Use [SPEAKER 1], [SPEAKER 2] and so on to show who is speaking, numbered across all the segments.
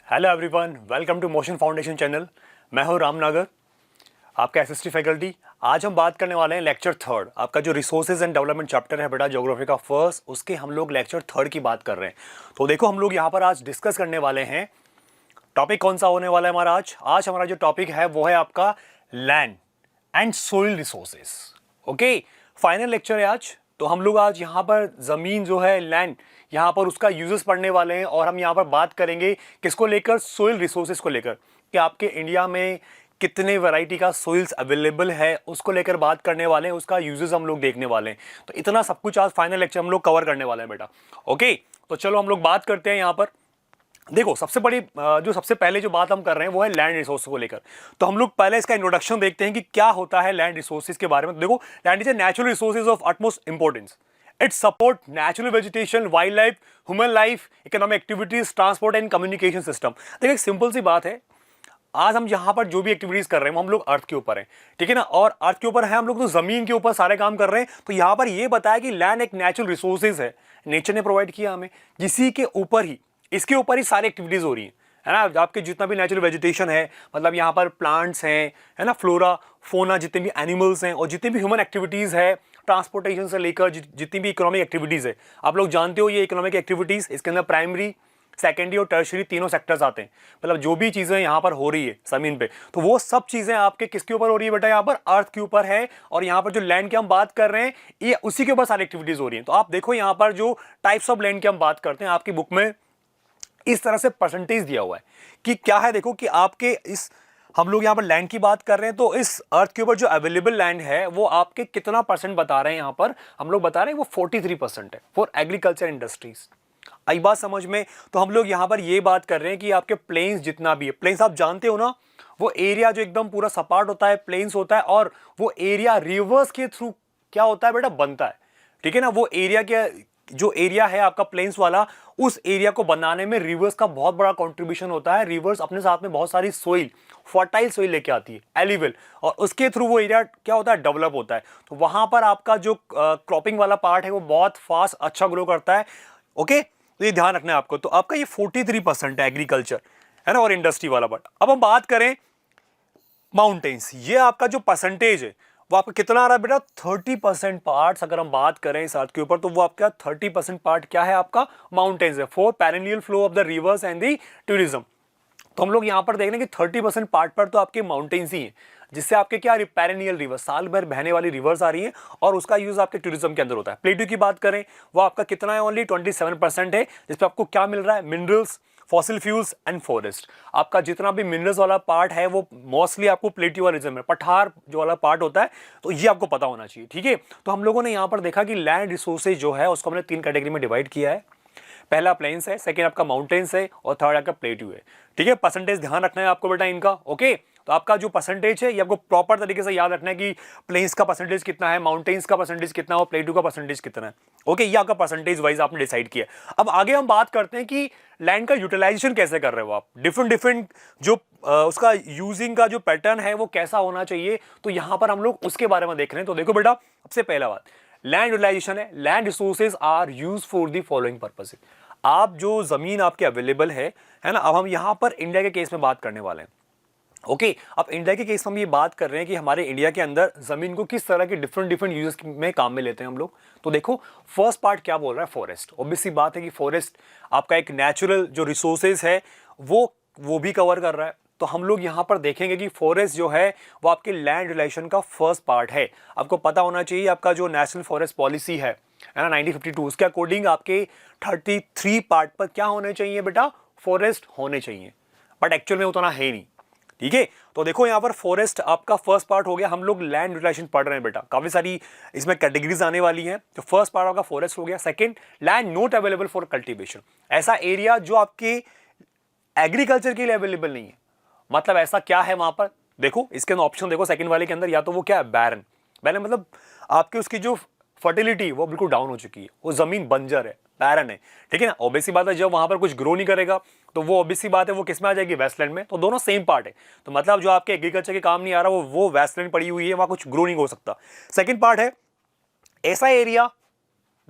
[SPEAKER 1] Hello everyone, welcome to Motion Foundation channel. मैं हूं रामनगर, आपका एसएसटी फैकल्टी। आज हम बात करने वाले हैं लेक्चर थर्ड, आपका जो रिसोर्सेज एंड डेवलपमेंट चैप्टर है बेटा ज्योग्राफी का फर्स्ट, उसके हम लोग लेक्चर थर्ड की बात कर रहे हैं। तो देखो, हम लोग यहाँ पर आज डिस्कस करने वाले हैं। टॉपिक कौन सा होने वाला है हमारा आज हमारा जो टॉपिक है वो है आपका land and soil resources. Okay, final lecture है आज। तो हम लोग आज यहाँ पर जमीन जो है, लैंड, यहाँ पर उसका यूजेस पढ़ने वाले हैं और हम यहाँ पर बात करेंगे किसको लेकर, सोइल रिसोर्सेज को लेकर, कि आपके इंडिया में कितने वैरायटी का सोइल्स अवेलेबल है उसको लेकर बात करने वाले हैं, उसका यूजेस हम लोग देखने वाले हैं। तो इतना सब कुछ आज फाइनल लेक्चर हम लोग कवर करने वाले हैं बेटा। ओके, तो चलो हम लोग बात करते हैं। यहाँ पर देखो, सबसे पहले जो बात हम कर रहे हैं वो है लैंड रिसोर्स को लेकर। तो हम लोग पहले इसका इंट्रोडक्शन देखते हैं कि क्या होता है लैंड रिसोर्सेज के बारे में। तो देखो, land is a natural resources of utmost importance. It support natural vegetation, wild life, human life, economic activities, transport and communication system. देखो, एक सिंपल सी बात है, आज हम यहाँ पर जो भी एक्टिविटीज कर रहे हैं हम लोग अर्थ के ऊपर हैं, ठीक है ना। और अर्थ के ऊपर है हम लोग, तो जमीन के ऊपर सारे काम कर रहे हैं। तो यहाँ पर ये बताया कि लैंड एक नेचुरल रिसोर्सेज है, नेचर ने प्रोवाइड किया हमें, जिसी के ऊपर ही, इसके ऊपर ही सारी एक्टिविटीज हो रही हैं, है ना। आपके जितना भी नेचुरल वेजिटेशन है, मतलब यहाँ पर प्लांट्स हैं, है ना, फ्लोरा फोना, जितने भी एनिमल्स हैं, और जितनी भी ह्यूमन एक्टिविटीज है, ट्रांसपोर्टेशन से लेकर जितनी भी इकोनॉमिक एक्टिविटीज है। आप लोग जानते हो ये इकोनॉमिक एक्टिविटीज, इसके अंदर प्राइमरी, सेकेंडरी और टर्शरी तीनों सेक्टर्स आते हैं। मतलब जो भी चीजें यहाँ पर हो रही है जमीन पे, तो वो सब चीजें आपके किसके ऊपर हो रही है बेटा, यहाँ पर अर्थ के ऊपर है। और यहाँ पर जो लैंड की हम बात कर रहे हैं, ये उसी के ऊपर सारी एक्टिविटीज हो रही हैं। तो आप देखो, यहाँ पर जो टाइप्स ऑफ लैंड की हम बात करते हैं, आपकी बुक में इस तरह से परसेंटेज दिया हुआ है कि क्या है। देखो कि आपके इस, हम लोग यहाँ पर लैंड की बात कर रहे हैं, तो इस अर्थ के ऊपर जो अवेलेबल लैंड है वो आपके कितना परसेंट बता रहे हैं। यहाँ पर हम लोग बता रहे हैं वो 43% है फॉर एग्रीकल्चर इंडस्ट्रीज। आई बात समझ में। तो हम लोग यहाँ पर ये बात कर रहे हैं कि आपके प्लेन्स जितना भी है, प्लेन्स आप जानते हो ना, वो एरिया जो एकदम पूरा सपाट होता है, प्लेन्स होता है, और वो एरिया रिवर्स के थ्रू क्या होता है बेटा, बनता है, ठीक है ना। वो एरिया के, जो एरिया है आपका प्लेन्स वाला, उस एरिया को बनाने में रिवर्स का बहुत बड़ा कंट्रीब्यूशन होता है। रिवर्स अपने साथ में बहुत सारी सोइल, फर्टाइल सोइल लेके आती है, एलिवल, और उसके थ्रू वो एरिया क्या होता है, डेवलप होता है। तो वहां पर आपका जो क्रॉपिंग वाला पार्ट है वो बहुत फास्ट अच्छा ग्रो करता है। ओके, तो ये ध्यान रखना है आपको। तो आपका ये 43% है एग्रीकल्चर, है ना, और इंडस्ट्री वाला पार्ट। अब हम बात करें माउंटेन्स, ये आपका जो परसेंटेज है वो आपका कितना आ रहा है बेटा, 30% पार्ट्स। अगर हम बात करें इस अर्थ के ऊपर, तो वो आपका 30% पार्ट क्या है, आपका माउंटेन्स है, for perennial flow of the reverse and the tourism. तो हम लोग यहाँ पर देख रहे हैं कि 30% पार्ट पर तो आपके माउंटेन्स ही हैं, जिससे आपके क्या, पेरेनियल रिवर, साल भर बहने वाली रिवर्स आ रही हैं, और उसका यूज आपके टूरिज्म के अंदर होता है। प्लेट्यू की बात करें, वो आपका कितना है, ओनली 27% है, जिसपे आपको क्या मिल रहा है, minerals, fossil fuels and forest. आपका जितना भी मिनरल्स वाला पार्ट है वो मोस्टली आपको प्लेट्यू वाले रीजन में, पठार जो वाला पार्ट होता है, तो ये आपको पता होना चाहिए, ठीक है। तो हम लोगों ने यहाँ पर देखा कि लैंड रिसोर्सेज जो है उसको हमने 3 कैटेगरी में डिवाइड किया है। पहला प्लेन्स है, सेकंड आपका माउंटेन्स है, और थर्ड आपका प्लेट्यू है, ठीक है। परसेंटेज ध्यान रखना है आपको बेटा इनका। ओके, तो आपका जो परसेंटेज है ये आपको प्रॉपर तरीके से याद रखना है कि प्लेन्स का परसेंटेज कितना है, माउंटेन्स का परसेंटेज कितना है, और प्लेट्यू का परसेंटेज कितना है। ओके, ये आपका परसेंटेज वाइज आपने डिसाइड किया। अब आगे हम बात करते हैं कि लैंड का यूटिलाइजेशन कैसे कर रहे हो आप, डिफरेंट जो उसका यूजिंग का जो पैटर्न है वो कैसा होना चाहिए। तो यहां पर हम लोग उसके बारे में देख रहे हैं। तो देखो बेटा, सबसे पहला बात लैंड यूटिलाइजेशन है। Land resources are use for the following purposes. आप जो जमीन आपके अवेलेबल है ना। अब हम यहां पर इंडिया के केस में बात करने वाले हैं। ओके, अब इंडिया के केस में हम ये बात कर रहे हैं कि हमारे इंडिया के अंदर जमीन को किस तरह के डिफरेंट यूजेस में काम में लेते हैं हम लोग। तो देखो, फर्स्ट पार्ट क्या बोल रहा है, फॉरेस्ट। ऑब्वियस सी बात है कि फॉरेस्ट आपका एक नेचुरल जो रिसोर्सेज है वो भी कवर कर रहा है। तो हम लोग यहाँ पर देखेंगे कि फॉरेस्ट जो है वो आपके लैंड रिलेशन का फर्स्ट पार्ट है। आपको पता होना चाहिए, आपका जो नेशनल फॉरेस्ट पॉलिसी है ना 1952, उसके अकॉर्डिंग आपके 33 पार्ट पर क्या होने चाहिए बेटा, फॉरेस्ट होने चाहिए, बट एक्चुअल में उतना है नहीं, ठीक है। तो देखो यहाँ पर फॉरेस्ट आपका फर्स्ट पार्ट हो गया। हम लोग लैंड यूटिलाइजेशन पढ़ रहे हैं बेटा, काफी सारी इसमें कैटेगरीज आने वाली हैं। तो फर्स्ट पार्ट आपका फॉरेस्ट हो गया। Second, land not available for cultivation, ऐसा एरिया जो आपके एग्रीकल्चर के लिए अवेलेबल नहीं है। मतलब ऐसा क्या है वहां पर, देखो इसके अंदर ऑप्शन देखो, सेकंड वाले के अंदर, या तो वो क्या है, बैरन। बैरन मतलब आपके उसकी जो फर्टिलिटी वो बिल्कुल डाउन हो चुकी है, वो जमीन बंजर है, बैरन है, ठीक है ना। ऑब्वियसली बात है, जब वहां पर कुछ ग्रो नहीं करेगा तो वो ऑब्वियसली बात है वो किस में आ जाएगी, वेस्टलैंड में। तो दोनों सेम पार्ट है। तो मतलब जो आपके एग्रीकल्चर के काम नहीं आ रहा वो वेस्टलैंड पड़ी हुई है, वहां कुछ ग्रो नहीं हो सकता। सेकंड पार्ट है ऐसा एरिया,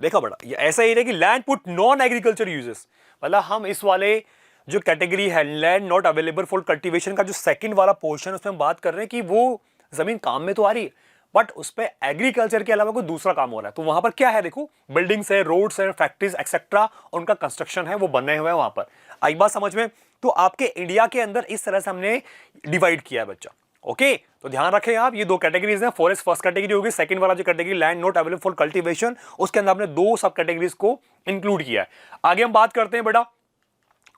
[SPEAKER 1] देखा बड़ा, ये ऐसा एरिया कि land put non agriculture uses, मतलब हम इस वाले जो कैटेगरी है land not available for cultivation का जो सेकंड वाला पोर्शन, उसमें हम बात कर रहे हैं कि वो जमीन काम में तो आ रही है बट उस पर एग्रीकल्चर के अलावा कोई दूसरा काम हो रहा है। तो वहां पर क्या है, देखो बिल्डिंग्स है, रोड्स है, फैक्ट्रीज एक्सेट्रा, उनका कंस्ट्रक्शन है, वो बने हुए हैं वहां पर। आई बात समझ में? तो आपके इंडिया के अंदर इस तरह से हमने डिवाइड किया है बच्चा। ओके, तो ध्यान रखें आप, ये दो कैटेगरीज हैं। फॉरेस्ट फर्स्ट कैटेगरी होगी, सेकंड वाला जो category land not available for cultivation, उसके अंदर हमने दो सब कैटेगरीज को इंक्लूड किया है। आगे हम बात करते हैं बेटा,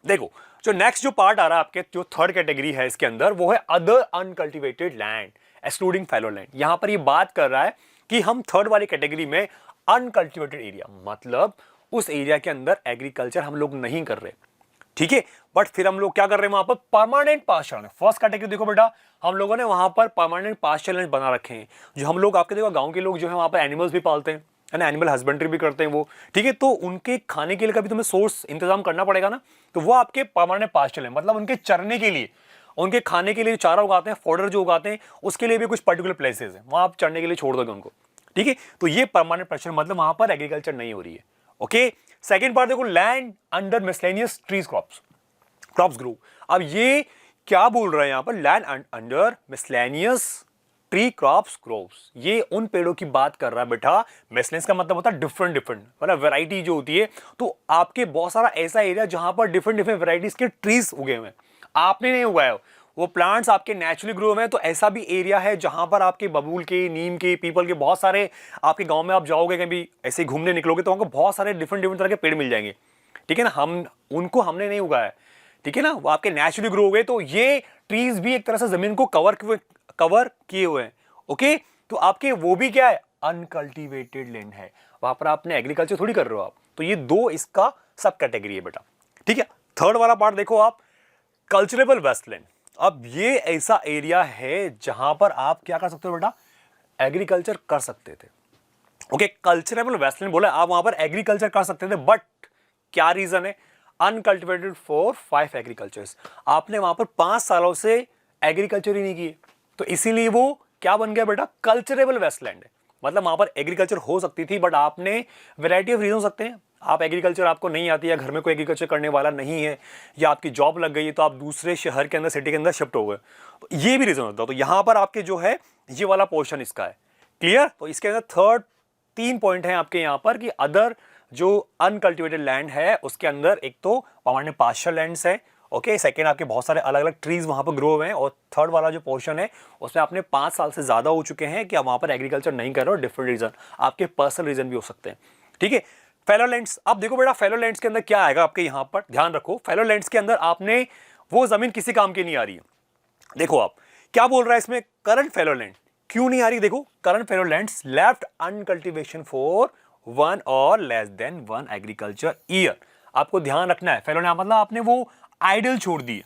[SPEAKER 1] देखो जो नेक्स्ट जो पार्ट आ रहा है आपके, जो थर्ड कैटेगरी है इसके अंदर, वो है other uncultivated land excluding fallow land. यहां पर ये बात कर रहा है कि हम थर्ड वाली कैटेगरी में अनकल्टिवेटेड एरिया, मतलब उस एरिया के अंदर एग्रीकल्चर हम लोग नहीं कर रहे, ठीक है, बट फिर हम लोग क्या कर रहे हैं वहां पर permanent pasture land. First category देखो बेटा, हम लोगों ने वहां पर परमानेंट पास्चर लैंड बना रखे हैं। जो हम लोग आपके देखो गांव के लोग जो है वहां पर एनिमल्स भी पालते हैं, है ना, एनिमल हस्बेंड्री भी करते हैं वो, ठीक है, तो उनके खाने के लिए कभी तुम्हें सोर्स इंतजाम करना पड़ेगा ना, तो वो आपके परमानेंट पास्चर लैंड, मतलब उनके चरने के लिए, उनके खाने के लिए चारा उगाते हैं, फॉडर जो उगाते हैं, उसके लिए भी कुछ पर्टिकुलर प्लेसेस हैं, वहां आप चढ़ने के लिए छोड़ दोगे उनको, ठीक है। तो ये परमानेंट पास्चर मतलब वहां पर एग्रीकल्चर नहीं हो रही है। ओके, सेकंड पार्ट देखो, land under miscellaneous trees crops grow. अब ये क्या बोल रहे हैं यहां पर, land under miscellaneous tree crops groves, ये उन पेड़ों की बात कर रहा है बेटा। मिसलेनियस का मतलब होता है डिफरेंट डिफरेंट, मतलब वैरायटी जो होती है। तो आपके बहुत सारा ऐसा एरिया जहां पर डिफरेंट डिफरेंट वैरायटीज के ट्रीज उगे हुए हैं, आपने नहीं उगाया, वो प्लांट्स आपके नेचुरली ग्रो हुए हैं। तो ऐसा भी एरिया है जहां पर आपके बबूल के, नीम के, पीपल के बहुत सारे, आपके गांव में आप जाओगे कभी ऐसे घूमने निकलोगे तो आपको बहुत सारे डिफरेंट डिफरेंट तरह के पेड़ मिल जाएंगे, ठीक है ना। हमने नहीं उगाया, ठीक है ना, वो आपके नेचुरली ग्रो हो गए। तो ये ट्रीज भी एक तरह से जमीन को कवर किए हुए हैं। ओके, तो आपके वो भी क्या है, अनकल्टिवेटेड लैंड है, वहां पर आपने एग्रीकल्चर थोड़ी कर रहे हो आप। तो ये दो इसका सब कैटेगरी है बेटा, ठीक है। थर्ड वाला पार्ट देखो आप, कल्चरेबल वेस्टलैंड। अब ये ऐसा एरिया है जहां पर आप क्या कर सकते हो बेटा, एग्रीकल्चर कर सकते थे। ओके, कल्चरेबल वेस्टलैंड बोला, आप वहां पर एग्रीकल्चर कर सकते थे, बट क्या रीजन है, अनकल्टिवेटेड फॉर 5 एग्रीकल्चर्स, आपने वहां पर 5 सालों से एग्रीकल्चर ही नहीं किए, तो इसीलिए वो क्या बन गया बेटा, कल्चरेबल वेस्टलैंड है। मतलब वहां पर एग्रीकल्चर हो सकती थी, बट आपने वैरायटी ऑफ रीजन हो सकते हैं, आप एग्रीकल्चर आपको नहीं आती है, घर में कोई एग्रीकल्चर करने वाला नहीं है, या आपकी जॉब लग गई है तो आप दूसरे शहर के अंदर, सिटी के अंदर शिफ्ट हो गए, तो ये भी रीजन होता है। तो यहां पर आपके जो है ये वाला पोर्शन इसका है, क्लियर। तो इसके अंदर थर्ड 3 पॉइंट है आपके यहां पर कि अदर जो अनकल्टिवेटेड लैंड है उसके अंदर एक तो परमानेंट पास्चर लैंड्स है, ओके, सेकेंड आपके बहुत सारे अलग अलग ट्रीज वहां पर ग्रो हुए हैं, और थर्ड वाला जो पोर्शन है उसमें आपने 5 साल से ज्यादा हो चुके हैं कि आप वहां पर एग्रीकल्चर नहीं कर रहे हो, डिफरेंट रीजन, आपके पर्सनल रीजन भी हो सकते हैं, ठीक है। फेलो लैंड्स, अब देखो बेटा फेलो लैंड्स के अंदर क्या आएगा आपके यहां पर, ध्यान रखो, फेलो लैंड्स के अंदर आपने वो जमीन किसी काम की नहीं आ रही है। देखो आप क्या बोल रहा है इसमें, करंट फेलो लैंड क्यों नहीं आ रही, देखो current fallow lands left uncultivated for 1 or less than 1 agriculture year. आपको ध्यान रखना है, फेलो लैंड मतलब आपने वो आइडल छोड़ दिए,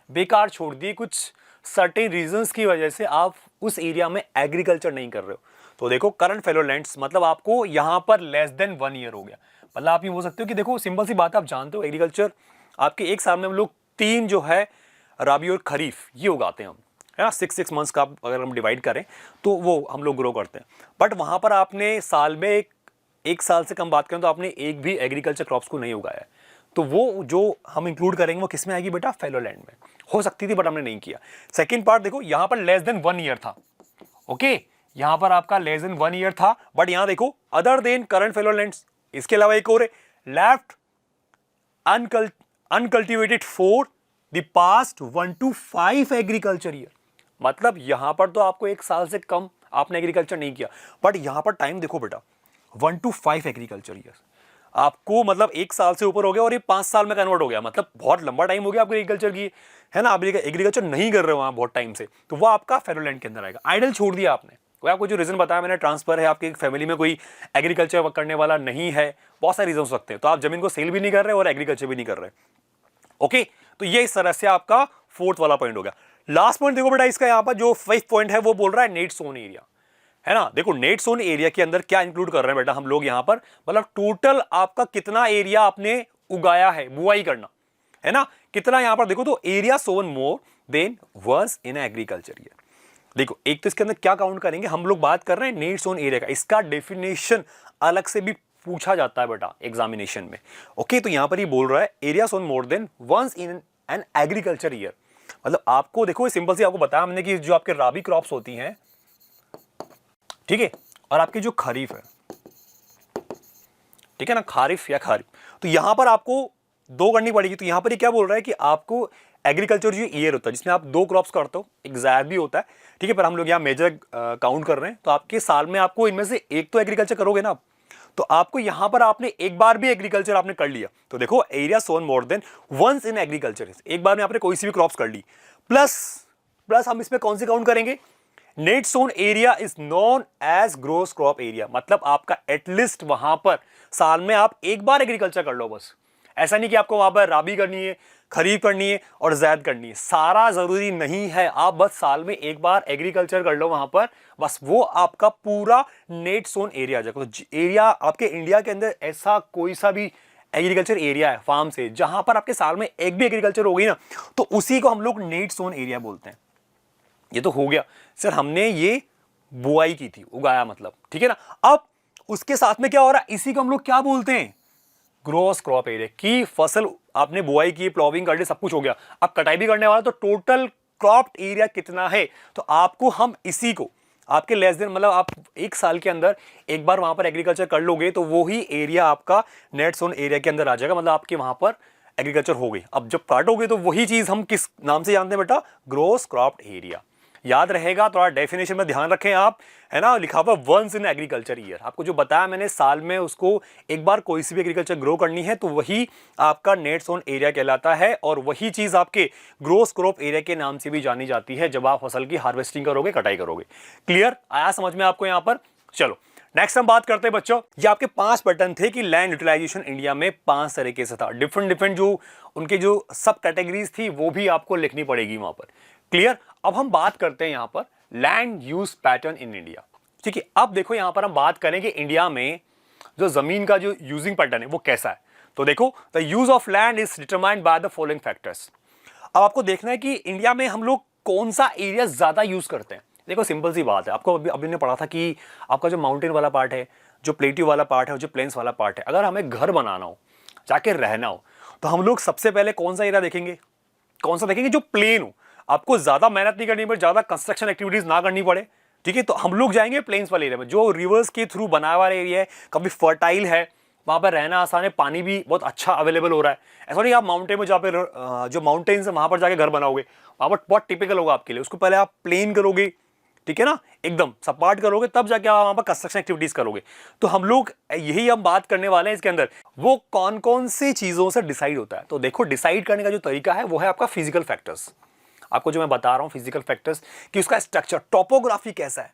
[SPEAKER 1] बेकार छोड़ दिए, कुछ सर्टेन रीजंस की वजह से आप उस एरिया में एग्रीकल्चर नहीं कर रहे हो। तो देखो करंट फेलो लैंड्स मतलब आपको यहां पर लेस देन 1 ईयर हो गया। मतलब आप ये बोल सकते हो कि देखो सिंपल सी बात है, आप जानते हो एग्रीकल्चर आपके एक साल में हम लोग 3 जो है रबी और खरीफ ये उगाते हैं हम, है ना, 6 मंथ्स का अगर हम डिवाइड करें तो वो हम लोग ग्रो करते हैं। बट वहां पर आपने साल में एक साल से कम बात करें तो आपने एक भी एग्रीकल्चर क्रॉप्स को नहीं उगाया है। तो वो जो हम इंक्लूड करेंगे वो किस में आएगी बेटा, फेलो लैंड में। हो सकती थी बट हमने नहीं किया। सेकंड पार्ट देखो, यहां पर लेस देन 1 ईयर था, ओके, यहां पर आपका लेस देन 1 ईयर था, बट यहां देखो other than current fallow lands, इसके अलावा एक और है, left uncultivated for the past 1 to 5 agriculture year. मतलब यहां पर तो आपको एक साल से कम आपने एग्रीकल्चर नहीं किया, बट यहां पर टाइम देखो बेटा 1 to 5 एग्रीकल्चर ईयर, आपको मतलब एक साल से ऊपर हो गया और ये 5 साल में कन्वर्ट हो गया, मतलब बहुत लंबा टाइम हो गया आपको एग्रीकल्चर की, है ना। आप एग्रीकल्चर नहीं कर रहे हो वहां बहुत टाइम से, तो वो आपका फेलो लैंड के अंदर आएगा। आइडल छोड़ दिया आपने, कोई आपको जो रीजन बताया मैंने, ट्रांसफर है, आपकी फैमिली में कोई एग्रीकल्चर करने वाला नहीं है, बहुत सारे रीजन हो सकते हैं, तो आप जमीन को सेल भी नहीं कर रहे और एग्रीकल्चर भी नहीं कर रहे, ओके। तो ये इस तरह से आपका फोर्थ वाला पॉइंट हो गया। लास्ट पॉइंट देखो बेटा इसका, यहाँ पर जो 5th पॉइंट है वो बोल रहा है नेट सोन एरिया, है ना। देखो नेट सोन एरिया के अंदर क्या इंक्लूड कर रहे हैं बेटा हम लोग यहाँ पर, मतलब टोटल आपका कितना एरिया आपने उगाया है, बुआई करना, है ना, कितना यहाँ पर देखो, तो area sown more than once in agriculture year. देखो एक तो इसके अंदर क्या काउंट करेंगे, हम लोग बात कर रहे हैं नेट सोन एरिया का, इसका डेफिनेशन अलग से भी पूछा जाता है बेटा एग्जामिनेशन में, ओके। तो यहां पर ये बोल रहा है area sown more than once in an agriculture year. मतलब आपको देखो सिंपल सी आपको बताया हमने कि जो आपके राबी क्रॉप्स होती हैं, ठीक है, और आपकी जो खरीफ है, ठीक है ना, खारिफ या खरीफ, तो यहां पर आपको दो करनी पड़ेगी। तो यहां पर ये क्या बोल रहा है कि आपको एग्रीकल्चर जो ईयर होता है जिसमें आप दो क्रॉप्स करते हो, एक जायद भी होता है, ठीक है, पर हम लोग यहाँ मेजर काउंट कर रहे हैं, तो आपके साल में आपको इनमें से एक तो एग्रीकल्चर करोगे ना आप। तो आपको यहां पर आपने एक बार भी एग्रीकल्चर आपने कर लिया तो देखो area sown more than once in agriculture, एक बार में आपने कोई सी भी क्रॉप्स कर ली, प्लस प्लस हम इसमें कौन सी काउंट करेंगे, net sown area is known as gross crop area. मतलब आपका एटलीस्ट वहां पर साल में आप एक बार एग्रीकल्चर कर लो बस। ऐसा नहीं कि आपको वहां पर राबी करनी है, खरीफ करनी है और ज़ैद करनी है, सारा जरूरी नहीं है। आप बस साल में एक बार एग्रीकल्चर कर लो वहां पर, बस वो आपका पूरा नेट सोन एरिया आ जाएगा। तो एरिया आपके इंडिया के अंदर ऐसा कोई सा भी एग्रीकल्चर एरिया है फार्म से जहां पर आपके साल में एक भी एग्रीकल्चर हो गई ना, तो उसी को हम लोग नेट सोन एरिया बोलते हैं। ये तो हो गया सर, हमने ये बुआई की थी, उगाया मतलब, ठीक है ना। अब उसके साथ में क्या हो रहा है, इसी को हम लोग क्या बोलते हैं, ग्रोस क्रॉप एरिया। की फसल आपने बुआई की, प्लॉविंग कर ली, सब कुछ हो गया, अब कटाई भी करने वाला, तो टोटल क्रॉप एरिया कितना है, तो आपको हम इसी को आपके लेस देन, मतलब आप एक साल के अंदर एक बार वहां पर एग्रीकल्चर कर लोगे तो वो ही एरिया आपका नेट सोन एरिया के अंदर आ जाएगा। मतलब आपके वहां पर एग्रीकल्चर हो गई। अब जब काटोगे तो वही चीज हम किस नाम से जानते हैं बेटा, ग्रोस क्रॉप एरिया। याद रहेगा, थोड़ा डेफिनेशन में ध्यान रखें आप, है ना, लिखा हुआ वंस इन एग्रीकल्चर ईयर। आपको जो बताया मैंने, साल में उसको एक बार कोई सी भी एग्रीकल्चर ग्रो करनी है तो वही आपका नेट सोन एरिया कहलाता है, और वही चीज आपके ग्रोस क्रॉप एरिया के नाम से भी जानी जाती है जब आप फसल की हार्वेस्टिंग करोगे, कटाई करोगे। क्लियर आया समझ में आपको यहाँ पर। चलो नेक्स्ट हम बात करते हैं बच्चों, ये आपके 5 पैटर्न थे कि लैंड यूटिलाइजेशन इंडिया में 5 तरीके से था। डिफरेंट डिफरेंट जो उनके जो सब कैटेगरीज थी वो भी आपको लिखनी पड़ेगी वहां पर। क्लियर। अब हम बात करते हैं यहां पर land use pattern in India. ठीक है, अब देखो यहां पर हम बात करेंगे इंडिया में जो जमीन का जो यूजिंग पैटर्न है वो कैसा है। तो देखो, the use of land is determined by the following factors. अब आपको देखना है कि इंडिया में हम लोग कौन सा एरिया ज्यादा यूज करते हैं। देखो सिंपल सी बात है, आपको अभी अभी ने पढ़ा था कि आपका जो माउंटेन वाला पार्ट है, जो प्लेट्यू वाला पार्ट है और जो प्लेन्स वाला पार्ट है, अगर हमें घर बनाना हो, जाके रहना हो, तो हम लोग सबसे पहले कौन सा एरिया देखेंगे, कौन सा देखेंगे, जो प्लेन हो, आपको ज्यादा मेहनत नहीं करनी पड़े, ज्यादा कंस्ट्रक्शन एक्टिविटीज ना करनी पड़े। ठीक है, तो हम लोग जाएंगे प्लेन्स वाले एरिया में, जो रिवर्स के थ्रू बना हुआ एरिया है, कभी फर्टाइल है, वहां पर रहना आसान है, पानी भी बहुत अच्छा अवेलेबल हो रहा है। ऐसा नहीं आप माउंटेन में जहाँ पे जो माउंटेन्स है वहां पर जाके घर बनाओगे, वहां पर बहुत टिपिकल होगा आपके लिए। उसको पहले आप प्लेन करोगे, ठीक है ना, एकदम सपाट करोगे, तब जाके आप वहां पर कंस्ट्रक्शन एक्टिविटीज करोगे। तो हम लोग यही हम बात करने वाले हैं इसके अंदर, वो कौन कौन सी चीजों से डिसाइड होता है। तो देखो डिसाइड करने का जो तरीका है वो है आपका फिजिकल फैक्टर्स। आपको जो मैं बता रहा हूं फिजिकल फैक्टर्स, कि उसका स्ट्रक्चर, टोपोग्राफी कैसा है,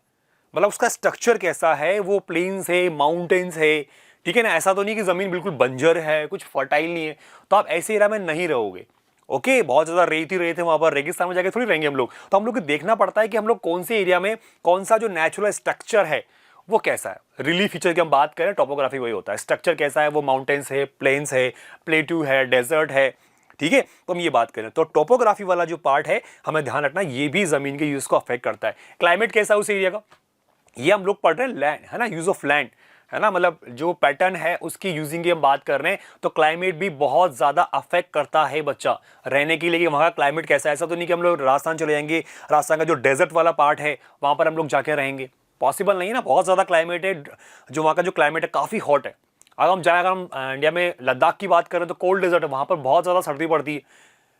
[SPEAKER 1] मतलब उसका स्ट्रक्चर कैसा है, वो प्लेन्स है, माउंटेन्स है, ठीक है ना। ऐसा तो नहीं कि जमीन बिल्कुल बंजर है, कुछ फर्टाइल नहीं है, तो आप ऐसे एरिया में नहीं रहोगे। ओके, बहुत ज्यादा रेत ही रेत है वहां पर, रेगिस्तान में जाके थोड़ी रहेंगे हम लोग। तो हम लोग को देखना पड़ता है कि हम लोग कौन से एरिया में कौन सा जो नेचुरल स्ट्रक्चर है वो कैसा है। रिलीफ फीचर की हम बात करें, टोपोग्राफी वही होता है, स्ट्रक्चर कैसा है, वो माउंटेन्स है, प्लेन्स है, प्लेट्यू है, डेजर्ट है, ठीक है। तो हम ये बात करें तो टोपोग्राफी वाला जो पार्ट है हमें ध्यान रखना, ये भी जमीन के यूज को अफेक्ट करता है। क्लाइमेट कैसा है उस एरिया का, ये हम लोग पढ़ रहे हैं, लैंड है ना, यूज ऑफ लैंड है ना, मतलब जो पैटर्न है उसकी यूजिंग की हम बात कर रहे हैं। तो क्लाइमेट भी बहुत ज्यादा अफेक्ट करता है बच्चा, रहने के लिए कि वहां का क्लाइमेट कैसा है। ऐसा तो नहीं कि हम लोग राजस्थान चले जाएंगे, राजस्थान का जो डेजर्ट वाला पार्ट है वहां पर हम लोग जाके रहेंगे, पॉसिबल नहीं है ना, बहुत ज्यादा क्लाइमेट है, जो वहां का जो क्लाइमेट है काफी हॉट है। अगर हम जाए, अगर हम इंडिया में लद्दाख की बात करें तो कोल्ड डेजर्ट है, वहां पर बहुत ज्यादा सर्दी पड़ती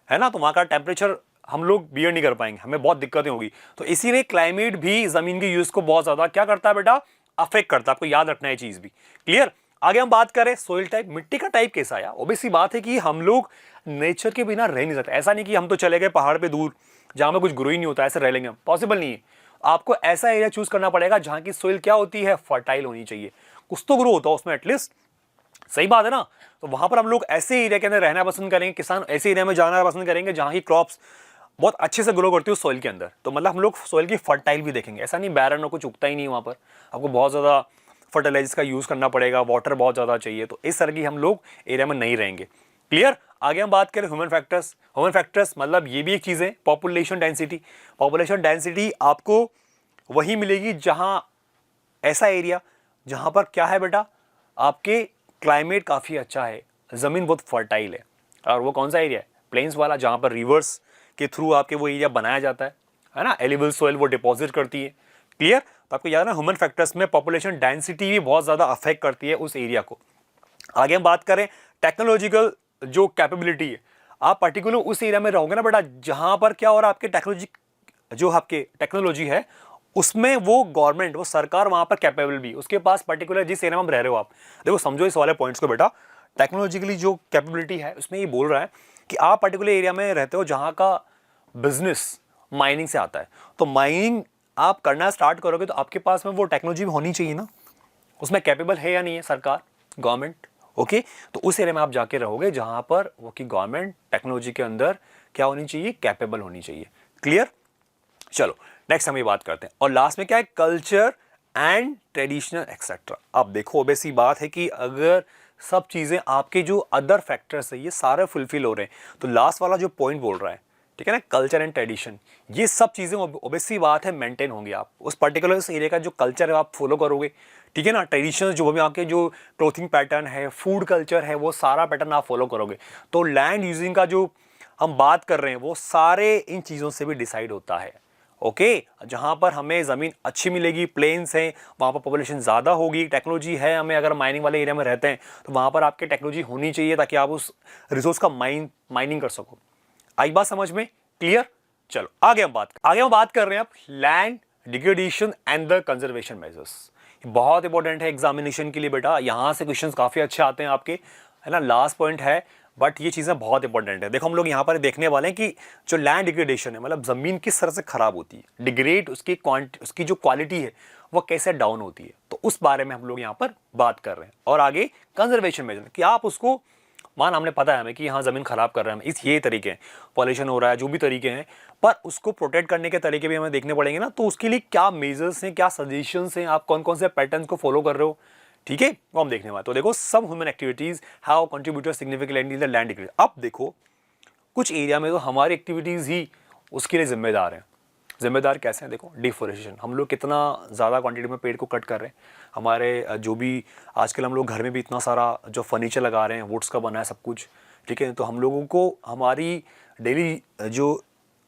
[SPEAKER 1] है ना, तो वहां का टेम्परेचर हम लोग बियर नहीं कर पाएंगे, हमें बहुत दिक्कतें होगी। तो इसीलिए क्लाइमेट भी जमीन के यूज को बहुत ज्यादा क्या करता है बेटा, अफेक्ट करता है। आपको याद रखना है चीज भी। क्लियर। आगे हम बात करें सोइल टाइप, मिट्टी का टाइप कैसा है। ओबेसी बात है कि हम लोग नेचर के बिना रह नहीं सकते। ऐसा नहीं कि हम तो चले गए पहाड़ पे दूर जहां में कुछ ग्रो ही नहीं होता, ऐसे रह लेंगे हम, पॉसिबल नहीं है। आपको ऐसा एरिया चूज करना पड़ेगा जहां की सोइल क्या होती है, फर्टाइल होनी चाहिए, कुछ तो ग्रो होता है उसमें एटलीस्ट, सही बात है ना। तो वहां पर हम लोग ऐसे एरिया के अंदर रहना पसंद करेंगे, किसान ऐसे एरिया में जाना पसंद करेंगे जहां की क्रॉप्स बहुत अच्छे से ग्रो करती है सॉइल के अंदर। तो मतलब हम लोग सॉइल की फर्टाइल भी देखेंगे, ऐसा नहीं बैरन हो, कुछ उगता ही नहीं वहां पर, आपको बहुत ज्यादा फर्टिलाइजर्स का यूज करना पड़ेगा, वाटर बहुत ज्यादा चाहिए, तो इस तरह की हम लोग एरिया में नहीं रहेंगे। क्लियर। आगे हम बात करें ह्यूमन फैक्टर्स। ह्यूमन फैक्टर्स मतलब ये भी एक चीज है, पॉपुलेशन डेंसिटी। पॉपुलेशन डेंसिटी आपको वही मिलेगी जहां ऐसा एरिया जहां पर क्या है बेटा, आपके क्लाइमेट काफी अच्छा है, जमीन बहुत फर्टाइल है। और वो कौन सा एरिया है, प्लेन्स वाला जहाँ पर रिवर्स के थ्रू आपके वो एरिया बनाया जाता है ना, एलिबल सोइल वो डिपॉजिट करती है। क्लियर? तो आपको याद है ना, ह्यूमन फैक्टर्स में पॉपुलेशन डेंसिटी भी बहुत ज़्यादा अफेक्ट करती है उस एरिया को। आगे हम बात करें टेक्नोलॉजिकल जो कैपेबिलिटी है, आप पर्टिकुलर उस एरिया में रहोगे ना बेटा जहाँ पर क्या हो रहा है, आपके टेक्नोलॉजी है उसमें वो गवर्नमेंट, वो सरकार वहाँ पर कैपेबल भी, उसके पास पर्टिकुलर जिस एरिया में रह रहे हो आप, देखो समझो इस वाले पॉइंट्स को बेटा। टेक्नोलॉजिकली जो कैपेबिलिटी है उसमें ये बोल रहा है कि आप पर्टिकुलर एरिया में रहते हो जहाँ का बिजनेस माइनिंग से आता है, तो माइनिंग आप करना स्टार्ट करोगे तो आपके पास में वो टेक्नोलॉजी भी होनी चाहिए ना, उसमें कैपेबल है या नहीं है सरकार, गवर्नमेंट। ओके, तो उस एरिया में आप जाके रहोगे जहां पर वो की गवर्नमेंट टेक्नोलॉजी के अंदर क्या होनी चाहिए, कैपेबल होनी चाहिए। क्लियर? चलो नेक्स्ट हम ये बात करते हैं। और लास्ट में क्या है, कल्चर एंड ट्रेडिशनल एक्सेट्रा। अब देखो ऑब्वियसली बात है कि अगर सब चीजें आपके जो अदर फैक्टर्स है ये सारे फुलफिल हो रहे हैं, तो लास्ट वाला जो पॉइंट बोल रहा है, ठीक है ना, कल्चर एंड ट्रेडिशन, ये सब चीजें ऑब्वियसली बात है मेंटेन होंगी। आप उस पर्टिकुलर एरिया का जो कल्चर है आप फॉलो करोगे, ठीक है ना, ट्रेडिशन जो भी आपके जो क्लोथिंग पैटर्न है, फूड कल्चर है, वो सारा पैटर्न आप फॉलो करोगे। तो लैंड यूजिंग का जो हम बात कर रहे हैं वो सारे इन चीज़ों से भी डिसाइड होता है। ओके, जहाँ पर हमें ज़मीन अच्छी मिलेगी, प्लेन्स हैं, वहाँ पर पॉपुलेशन ज़्यादा होगी, टेक्नोलॉजी है, हमें अगर माइनिंग वाले एरिया में रहते हैं तो वहाँ पर आपकी टेक्नोलॉजी होनी चाहिए ताकि आप उस रिसोर्स का माइनिंग कर सको। आई बात समझ में? क्लियर? चलो आगे हम बात कर रहे हैं अब land degradation and the conservation measures. बहुत इंपॉर्टेंट है एग्जामिनेशन के लिए बेटा, यहां से क्वेश्चंस काफी अच्छे आते हैं आपके, है ना, लास्ट पॉइंट है, बट ये चीजें बहुत इंपॉर्टेंट है। देखो हम लोग यहाँ पर देखने वाले हैं कि जो लैंड डिग्रेडेशन है, मतलब जमीन किस तरह से खराब होती है, डिग्रेड उसकी जो क्वालिटी है वो कैसे डाउन होती है, तो उस बारे में हम लोग यहाँ पर बात कर रहे हैं। और आगे कंजर्वेशन मेजर कि आप उसको हमने पता है हमें कि हाँ ज़मीन खराब कर रहे हैं, इस ये तरीके हैं, पॉल्यूशन हो रहा है, जो भी तरीके हैं, पर उसको प्रोटेक्ट करने के तरीके भी हमें देखने पड़ेंगे ना, तो उसके लिए क्या मेजर्स हैं, क्या सजेशंस हैं, आप कौन कौन से पैटर्न्स को फॉलो कर रहे हो, ठीक है, वो हम देखने वाले। तो देखो सब human activities have contributed significantly in the land degradation. अब देखो कुछ एरिया में तो हमारी एक्टिविटीज़ ही उसके लिए जिम्मेदार हैं। जिम्मेदार कैसे हैं? देखो डिफोरेस्टेशन, हम लोग कितना ज़्यादा क्वांटिटी में पेड़ को कट कर रहे हैं, हमारे जो भी आजकल हम लोग घर में भी इतना सारा जो फर्नीचर लगा रहे हैं वुड्स का बना है सब कुछ, ठीक है, तो हम लोगों को हमारी डेली जो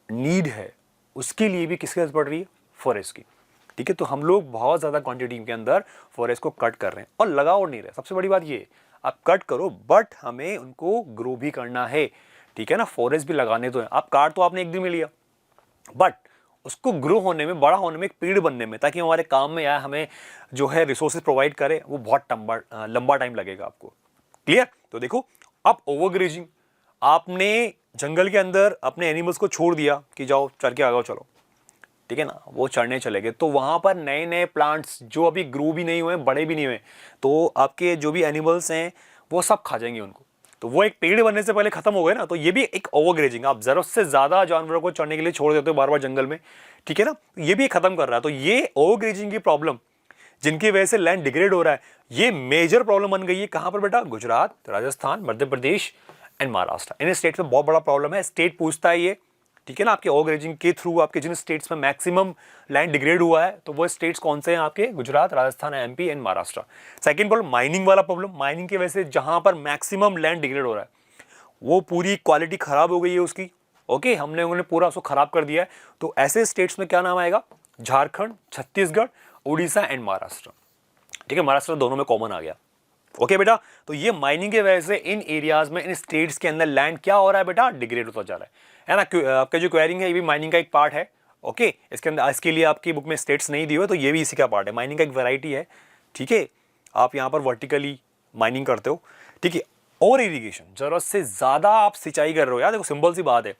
[SPEAKER 1] नीड है उसके लिए भी किसकी जरूरत पड़ रही है, फॉरेस्ट की, ठीक है, तो हम लोग बहुत ज़्यादा क्वांटिटी के अंदर फॉरेस्ट को कट कर रहे हैं और लगा और नहीं रहे। सबसे बड़ी बात ये, आप कट करो बट हमें उनको ग्रो भी करना है, ठीक है ना, फॉरेस्ट भी लगाने तो है। आप काट तो आपने एक दिन में लिया, बट उसको ग्रो होने में, बड़ा होने में, एक पेड़ बनने में, ताकि हमारे काम में आए, हमें जो है रिसोर्सेज प्रोवाइड करे, वो बहुत लंबा टाइम लगेगा आपको। क्लियर? तो देखो अब ओवरग्रेजिंग, आपने जंगल के अंदर अपने एनिमल्स को छोड़ दिया कि जाओ चर के आ जाओ, चलो, ठीक है ना, वो चढ़ने चले गए, तो वहां पर नए नए प्लांट्स जो अभी ग्रो भी नहीं हुए, बड़े भी नहीं हुए, तो आपके जो भी एनिमल्स हैं वो सब खा जाएंगे उनको, तो वो एक पेड़ बनने से पहले खत्म हो गए ना। तो ये भी एक ओवरग्रेजिंग, आप जरूरत से ज्यादा जानवरों को चढ़ने के लिए छोड़ देते हो बार बार जंगल में, ठीक है ना, ये भी खत्म कर रहा है। तो ये ओवरग्रेजिंग की प्रॉब्लम जिनकी वजह से लैंड डिग्रेड हो रहा है, ये मेजर प्रॉब्लम बन गई है। कहां पर बेटा? Gujarat, Rajasthan, Madhya Pradesh and Maharashtra, in state में बहुत बड़ा प्रॉब्लम है। स्टेट पूछता है ये, ठीक है ना, आपके ओवरग्रेजिंग के थ्रू आपके जिन स्टेट्स में मैक्सिमम लैंड डिग्रेड हुआ है, तो वो स्टेट्स कौन से हैं आपके? Gujarat, Rajasthan, MP and Maharashtra. Second problem mining वाला प्रॉब्लम, माइनिंग की वजह से जहां पर मैक्सिमम लैंड डिग्रेड हो रहा है वो पूरी क्वालिटी खराब हो गई है उसकी, ओके, हमने उन्होंने पूरा उसको खराब कर दिया है। तो ऐसे स्टेट्स में क्या नाम आएगा? झारखंड, छत्तीसगढ़, उड़ीसा एंड महाराष्ट्र, ठीक है, महाराष्ट्र दोनों में कॉमन आ गया। ओके बेटा, तो ये माइनिंग की वजह से इन एरियाज में, इन स्टेट्स के अंदर लैंड क्या हो रहा है बेटा? डिग्रेड होता जा रहा है ना। आपका जो क्वेरिंग है ये भी माइनिंग का एक पार्ट है, ओके, इसके अंदर इसके लिए आपकी बुक में स्टेट्स नहीं दिए हुए, तो ये भी इसी का पार्ट है। माइनिंग का एक वैरायटी है, ठीक है, आप यहाँ पर वर्टिकली माइनिंग करते हो, ठीक है। और इरिगेशन, जरूरत से ज्यादा आप सिंचाई कर रहे हो यार, देखो सिंपल सी बात है,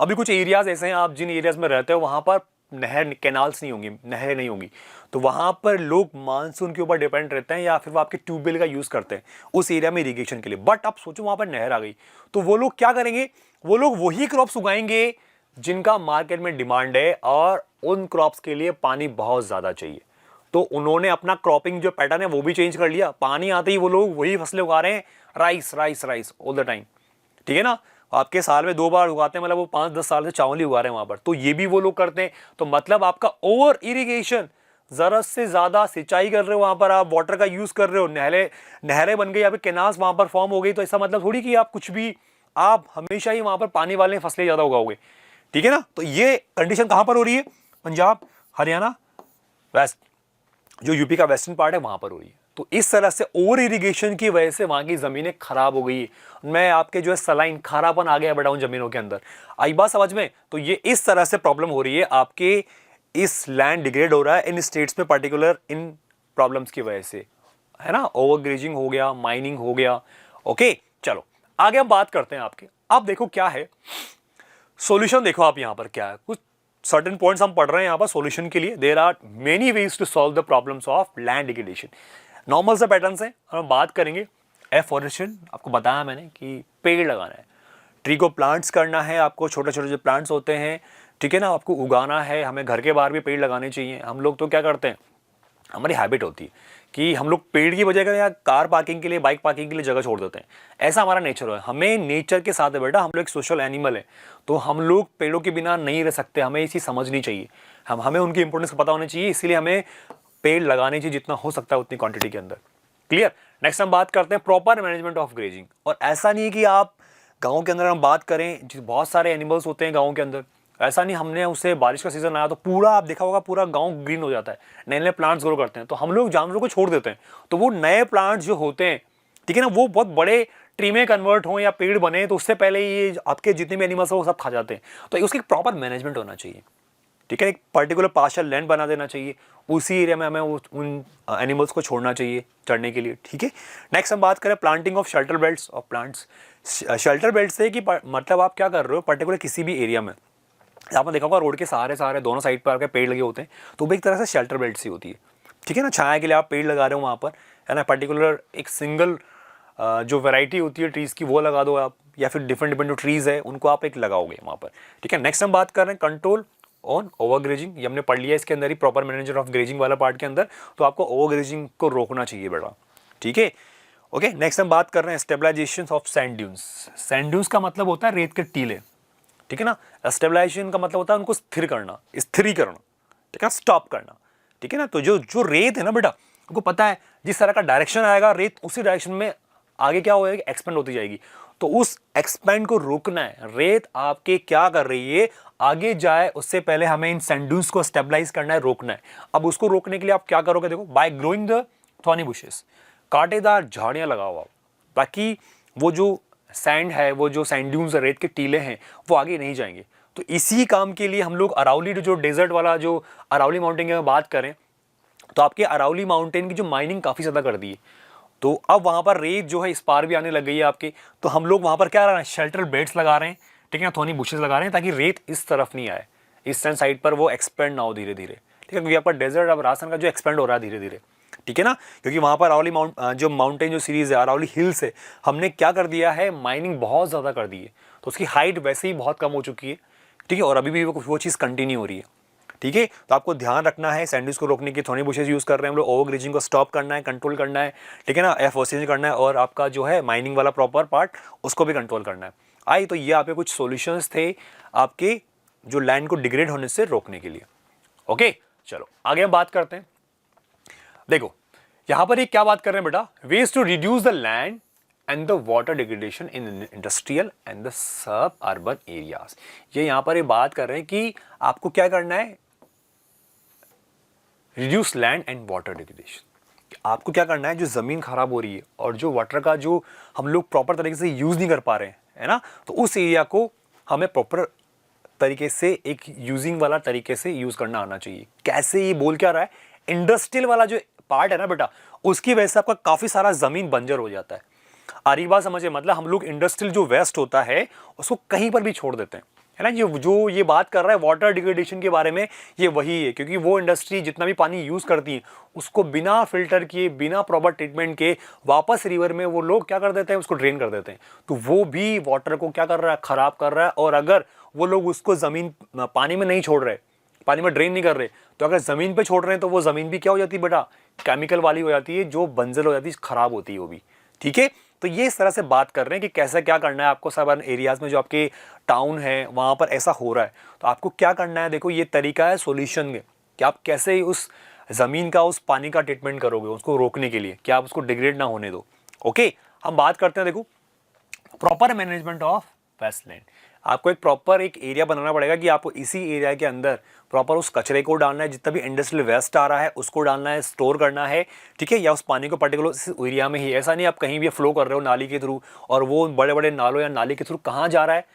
[SPEAKER 1] अभी कुछ एरियाज ऐसे हैं, आप जिन एरियाज में रहते हो वहां पर नहर, कैनाल्स नहीं होंगी, नहरें नहीं होंगी, तो वहां पर लोग मानसून के ऊपर डिपेंड रहते हैं या फिर वो आपके ट्यूबवेल का यूज करते हैं उस एरिया में इरिगेशन के लिए। बट आप सोचो वहां पर नहर आ गई तो वो लोग क्या करेंगे? वो लोग वही क्रॉप्स उगाएंगे जिनका मार्केट में डिमांड है और उन क्रॉप्स के लिए पानी बहुत ज्यादा चाहिए। तो उन्होंने अपना क्रॉपिंग जो पैटर्न है वो भी चेंज कर लिया, पानी आते ही वो लोग वही फसलें उगा रहे हैं, rice rice rice all the time, ठीक है ना। आपके साल में 2 बार उगाते हैं, मतलब वो 5-10 साल से चावल ही उगा रहे हैं वहां पर, तो ये भी वो लोग करते हैं। तो मतलब आपका ओवर इरिगेशन, जरूरत से ज्यादा सिंचाई कर रहे हो, वहां पर आप वाटर का यूज कर रहे हो, नहरें बन गई, यहाँ पे कैनाल्स वहां पर फॉर्म हो गई, तो ऐसा मतलब थोड़ी कि आप कुछ भी आप हमेशा ही वहां पर पानी वाले फसलें ज्यादा उगाओगे, ठीक है ना। तो ये कंडीशन कहां पर हो रही है, पंजाब, हरियाणा, वेस्ट, जो यूपी का वेस्टर्न पार्ट है वहां पर हो रही है। तो इस तरह से ओवर इरिगेशन की वजह से वहां की जमीनें खराब हो गई, मैं आपके जो है सलाइन खारापन आ गया बेटा उन जमीनों के अंदर, आई बात समझ में। तो ये इस तरह से प्रॉब्लम हो रही है, आपके इस लैंड डिग्रेड हो रहा है इन स्टेट्स में पर्टिकुलर, इन प्रॉब्लम्स की वजह से, है ना। ओवर ग्रेजिंग हो गया, माइनिंग हो गया। ओके चलो आगे हम बात करते हैं आपके। अब देखो क्या है सॉल्यूशन, देखो आप यहां पर क्या है, कुछ सर्टेन पॉइंट्स हम पढ़ रहे हैं यहां पर सॉल्यूशन के लिए। There are many ways to solve the problems of land degradation. Normal से पैटर्न से हम बात करेंगे। एफॉरेस्टेशन, आपको बताया मैंने कि पेड़ लगाना है, ट्री को प्लांट्स करना है, आपको छोटे छोटे जो प्लांट्स होते हैं, ठीक है ना, आपको उगाना है। हमें घर के बाहर भी पेड़ लगाने चाहिए। हम लोग तो क्या करते हैं, हमारी हैबिट होती है कि हम लोग पेड़ की वजह या कार पार्किंग के लिए, बाइक पार्किंग के लिए जगह छोड़ देते हैं। ऐसा हमारा नेचर है, हमें नेचर के साथ है बेटा, हम लोग एक सोशल एनिमल है, तो हम लोग पेड़ों के बिना नहीं रह सकते। हमें ये चीज़ समझनी चाहिए, हमें उनकी इंपॉर्टेंस पता होनी चाहिए, इसीलिए हमें पेड़ लगाने चाहिए जितना हो सकता है उतनी क्वांटिटी के अंदर। क्लियर। नेक्स्ट हम बात करते हैं प्रॉपर मैनेजमेंट ऑफ ग्रेजिंग। और ऐसा नहीं है कि आप गाँव के अंदर हम बात करें, बहुत सारे एनिमल्स होते हैं गाँव के अंदर, ऐसा नहीं हमने उससे बारिश का सीजन आया तो पूरा, आप देखा होगा पूरा गांव ग्रीन हो जाता है, नए नए प्लांट्स ग्रो करते हैं, तो हम लोग जानवरों को छोड़ देते हैं, तो वो नए प्लांट्स जो होते हैं, ठीक है ना, वो बहुत बड़े ट्री में कन्वर्ट हो या पेड़ बने, तो उससे पहले ये आपके जितने भी एनिमल्स हैं वो सब खा जाते हैं। तो उसकी प्रॉपर मैनेजमेंट होना चाहिए, ठीक है। एक पर्टिकुलर पार्शियल लैंड बना देना चाहिए, उसी एरिया में हमें उन एनिमल्स को छोड़ना चाहिए चढ़ने के लिए, ठीक है। नेक्स्ट हम बात करें planting of shelter belts of plants. Shelter belt से कि मतलब आप क्या कर रहे हो, पर्टिकुलर किसी भी एरिया में, आपने देखा होगा रोड के सहारे दोनों साइड पर आकर पेड़ लगे होते हैं, तो वो एक तरह से शेल्टर बेल्ट सी होती है, ठीक है ना। छाया के लिए आप पेड़ लगा रहे हो वहाँ पर, है ना, पर्टिकुलर एक सिंगल जो वैरायटी होती है ट्रीज़ की वो लगा दो आप, या फिर डिफरेंट डिफरेंट जो ट्रीज़ है उनको आप एक लगाओगे वहाँ पर, ठीक है। नेक्स्ट हम बात कर रहे हैं कंट्रोल ऑन ओवर ग्रेजिंग। ये हमने पढ़ लिया इसके अंदर ही, प्रॉपर मैनेजर ऑफ ग्रेजिंग वाला पार्ट के अंदर। तो आपको ओवर ग्रेजिंग को रोकना चाहिए बेटा, ठीक है। ओके नेक्स्ट हम बात कर रहे हैं stabilisation of sand dunes. Sand dunes का मतलब होता है रेत के टीले, ठीक है ना। स्टेबलाइजेशन का मतलब होता है उनको स्थिर करना, स्थिरीकरण, ठीक है, स्टॉप करना, ठीक है ना। तो जो जो रेत है ना बेटा, उनको पता है जिस तरह का डायरेक्शन आएगा रेत उसी डायरेक्शन में आगे क्या होएगी, एक्सपेंड होती जाएगी। तो उस एक्सपेंड को रोकना है। रेत आपके क्या कर रही है, आगे जाए उससे पहले हमें इन सैंड ड्यून्स को स्टेबलाइज करना है, रोकना है। अब उसको रोकने के लिए आप क्या करोगे, देखो, bye growing the thorny bushes, कांटेदार झाड़ियां लगाओ आप, ताकि वो जो सैंड है, वो जो सैंड ड्यून्स रेत के टीले हैं वो आगे नहीं जाएंगे। तो इसी काम के लिए हम लोग अरावली जो डेजर्ट वाला जो अरावली माउंटेन की बात करें, तो आपके अरावली माउंटेन की जो माइनिंग काफ़ी ज़्यादा कर दी है, तो अब वहाँ पर रेत जो है इस पार भी आने लग गई है आपके। तो हम लोग वहाँ पर क्या कर रहे हैं, शेल्टर बेड्स लगा रहे हैं, ठीक है ना, थोनी बुशेस लगा रहे हैं, ताकि रेत इस तरफ नहीं आए, ईस्टर्न साइड पर वो एक्सपेंड ना हो धीरे धीरे, ठीक है। क्योंकि यहाँ पर डेजर्ट अब राजस्थान का जो एक्सपेंड हो रहा है धीरे धीरे, ठीक है ना। क्योंकि वहाँ पर अरावली जो माउंटेन जो सीरीज है अरावली हिल्स है, हमने क्या कर दिया है, माइनिंग बहुत ज़्यादा कर दी है, तो उसकी हाइट वैसे ही बहुत कम हो चुकी है, ठीक है। और अभी भी वो चीज़ कंटिन्यू हो रही है, ठीक है। तो आपको ध्यान रखना है, सैंडविच को रोकने की थोड़ी बुशेज यूज़ कर रहे हैं हम लोग, ओवर ग्रेजिंग को स्टॉप करना है, कंट्रोल करना है, ठीक है ना, एफोर्सेशन करना है, और आपका जो है माइनिंग वाला प्रॉपर पार्ट उसको भी कंट्रोल करना है। आई तो ये आपके कुछ सॉल्यूशंस थे आपके जो लैंड को डिग्रेड होने से रोकने के लिए। ओके चलो आगे हम बात करते हैं। देखो यहां पर ये क्या बात कर रहे हैं बेटा, ways to reduce the land and the water degradation in industrial and the suburban areas. ये यहां पर ये बात कर रहे हैं कि आपको क्या करना है, reduce land and water degradation. आपको क्या करना है, जो जमीन खराब हो रही है और जो वाटर का जो हम लोग प्रॉपर तरीके से यूज नहीं कर पा रहे हैं, है ना, तो उस एरिया को हमें प्रॉपर तरीके से एक यूजिंग वाला तरीके से यूज करना आना चाहिए। कैसे, ये बोल क्या रहा है, इंडस्ट्रियल वाला जो पार्ट है ना बेटा, उसकी वजह से आपका काफी सारा जमीन बंजर हो जाता है। आरी बात समझे, मतलब हम लोग इंडस्ट्रियल जो वेस्ट होता है उसको कहीं पर भी छोड़ देते हैं, है ना। जो ये बात कर रहा है वाटर डिग्रेडेशन के बारे में, ये वही है। क्योंकि वो इंडस्ट्री जितना भी पानी यूज करती है उसको बिना फिल्टर किए, बिना प्रॉपर ट्रीटमेंट के वापस रिवर में वो लोग क्या कर देते हैं, उसको ड्रेन कर देते हैं। तो वो भी वाटर को क्या कर रहा है, खराब कर रहा है। और अगर वो लोग उसको जमीन पानी में नहीं छोड़ रहे, पानी में ड्रेन नहीं कर रहे, तो अगर जमीन पे छोड़ रहे हैं तो वो जमीन भी क्या हो जाती है बेटा, केमिकल वाली हो जाती है, जो बंजर हो जाती है, खराब होती है वो भी, ठीक है। तो ये इस तरह से बात कर रहे हैं कि कैसे क्या करना है आपको। सब एरियाज में जो आपके टाउन है वहां पर ऐसा हो रहा है, तो आपको क्या करना है, देखो ये तरीका है सॉल्यूशन में कि आप कैसे उस जमीन का, उस पानी का ट्रीटमेंट करोगे उसको रोकने के लिए, कि आप उसको डिग्रेड ना होने दो। ओके हम बात करते हैं, देखो प्रॉपर मैनेजमेंट ऑफ वेस्टलैंड, आपको एक प्रॉपर एक एरिया बनाना पड़ेगा कि आपको इसी एरिया के अंदर प्रॉपर उस कचरे को डालना है, जितना भी इंडस्ट्रियल वेस्ट आ रहा है उसको डालना है, स्टोर करना है, ठीक है, या उस पानी को पर्टिकुलर इस एरिया में ही। ऐसा नहीं आप कहीं भी फ्लो कर रहे हो नाली के थ्रू और वो बड़े बड़े नालों या नाली के थ्रू कहाँ जा रहा है,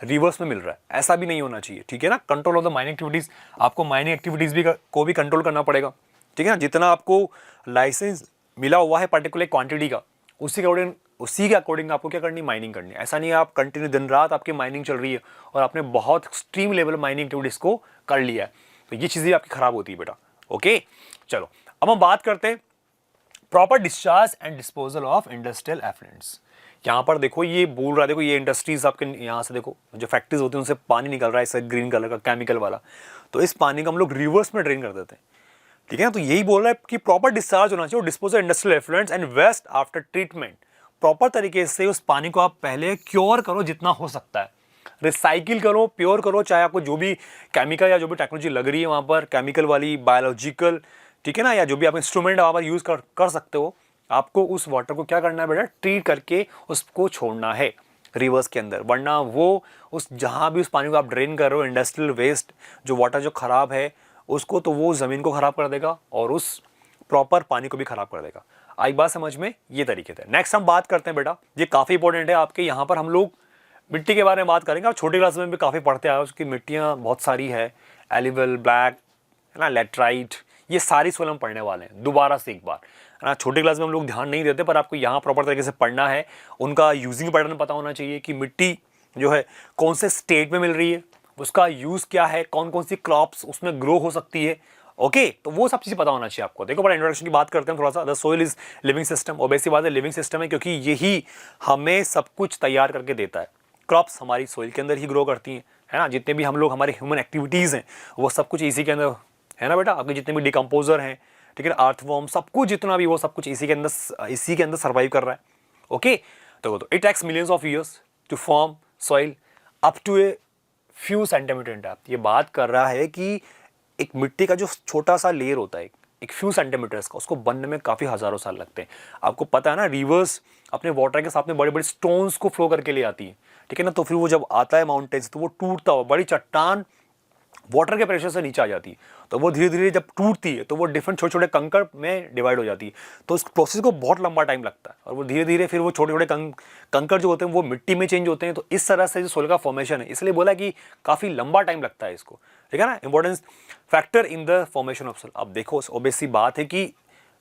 [SPEAKER 1] रिवर्स में मिल रहा है, ऐसा भी नहीं होना चाहिए, ठीक है ना। Control of the mining activities, आपको माइनिंग एक्टिविटीज भी को भी कंट्रोल करना पड़ेगा, ठीक है ना। जितना आपको लाइसेंस मिला हुआ है पर्टिकुलर क्वांटिटी का, उसी के अकॉर्डिंग आपको क्या करनी, माइनिंग करनी है। ऐसा नहीं है आप कंटिन्यू दिन रात आपकी माइनिंग चल रही है और आपने बहुत एक्सट्रीम लेवल माइनिंग एक्टिविटीज को कर लिया है, तो ये चीजें आपकी खराब होती है बेटा। ओके, चलो अब हम बात करते हैं proper discharge and disposal of industrial effluents. यहाँ पर देखो ये बोल रहा है, देखो ये इंडस्ट्रीज आपके यहाँ से देखो जो फैक्ट्रीज होती है उनसे पानी निकल रहा है ऐसा ग्रीन कलर का केमिकल वाला, तो इस पानी को हम लोग रिवर्स में ड्रेन कर देते हैं, ठीक है ना। तो यही बोल रहा है कि प्रॉपर डिस्चार्ज होना चाहिए, disposal industrial effluents and waste after treatment. Proper तरीके से उस पानी को आप पहले क्योर करो जितना हो सकता है, रिसाइकिल करो, प्योर करो, चाहे आपको जो भी केमिकल या जो भी टेक्नोलॉजी लग रही है वहाँ पर केमिकल वाली, बायोलॉजिकल, ठीक है ना, या जो भी आप इंस्ट्रूमेंट वहाँ पर यूज़ कर सकते हो, आपको उस वाटर को क्या करना है बेटा, ट्रीट करके उसको छोड़ना है रिवर्स के अंदर, वरना वो उस जहाँ भी उस पानी को आप ड्रेन कर रहे हो, इंडस्ट्रियल वेस्ट जो वाटर जो ख़राब है उसको, तो वो ज़मीन को ख़राब कर देगा और उस प्रॉपर पानी को भी ख़राब कर देगा। आई बात समझ में, ये तरीके थे। नेक्स्ट हम बात करते हैं बेटा, ये काफ़ी इंपॉर्टेंट है आपके, यहाँ पर हम लोग मिट्टी के बारे में बात करेंगे। आप छोटे क्लास में भी काफ़ी पढ़ते आए हो, उसकी मिट्टियाँ बहुत सारी है, एलिवल, ब्लैक, है ना, लेटराइट, ये सारी सोल हम पढ़ने वाले हैं दोबारा से एक बार, है ना। छोटे क्लास में हम लोग ध्यान नहीं देते, पर आपको यहाँ प्रॉपर तरीके से पढ़ना है, उनका यूजिंग पैटर्न पता होना चाहिए कि मिट्टी जो है कौन से स्टेट में मिल रही है, उसका यूज़ क्या है, कौन कौन सी क्रॉप्स उसमें ग्रो हो सकती है। ओके, तो वो सब चीज़ पता होना चाहिए आपको। देखो बड़ा इंट्रोडक्शन की बात करते हैं थोड़ा सा। The soil is living system, obviously बात है लिविंग सिस्टम है, क्योंकि यही हमें सब कुछ तैयार करके देता है। क्रॉप्स हमारी सोइल के अंदर ही ग्रो करती हैं, है ना। जितने भी हम लोग हमारे ह्यूमन एक्टिविटीज़ हैं वो सब कुछ इसी के अंदर है ना बेटा। आपके जितने भी डिकम्पोजर हैं, ठीक है, अर्थवॉर्म, सब कुछ जितना भी वो सब कुछ इसी के अंदर सर्वाइव कर रहा है। ओके, तो it takes millions of years to form soil up to a few centimetre in depth. ये बात कर रहा है कि एक मिट्टी का जो छोटा सा लेयर होता है एक फ्यू सेंटीमीटर्स का, उसको बनने में काफ़ी हज़ारों साल लगते हैं। आपको पता है ना, रिवर्स अपने वाटर के साथ में बड़े बड़े स्टोन्स को फ्लो करके ले आती है, ठीक है ना। तो फिर वो जब आता है माउंटेन्स, तो वो टूटता हुआ बड़ी चट्टान वाटर के प्रेशर से नीचे आ जाती है, तो वो धीरे धीरे जब टूटती है तो वो डिफरेंट छोटे छोटे कंकड़ में डिवाइड हो जाती है। तो उस प्रोसेस को बहुत लंबा टाइम लगता है और वो धीरे धीरे फिर वो छोटे छोटे कंकड़ जो होते हैं वो मिट्टी में चेंज होते हैं। तो इस तरह से जो सोइल का फॉर्मेशन है, इसलिए बोला कि काफ़ी लंबा टाइम लगता है इसको, ठीक है ना। Importance factor in the formation of soil. अब देखो ऑब्वियस सी बात है कि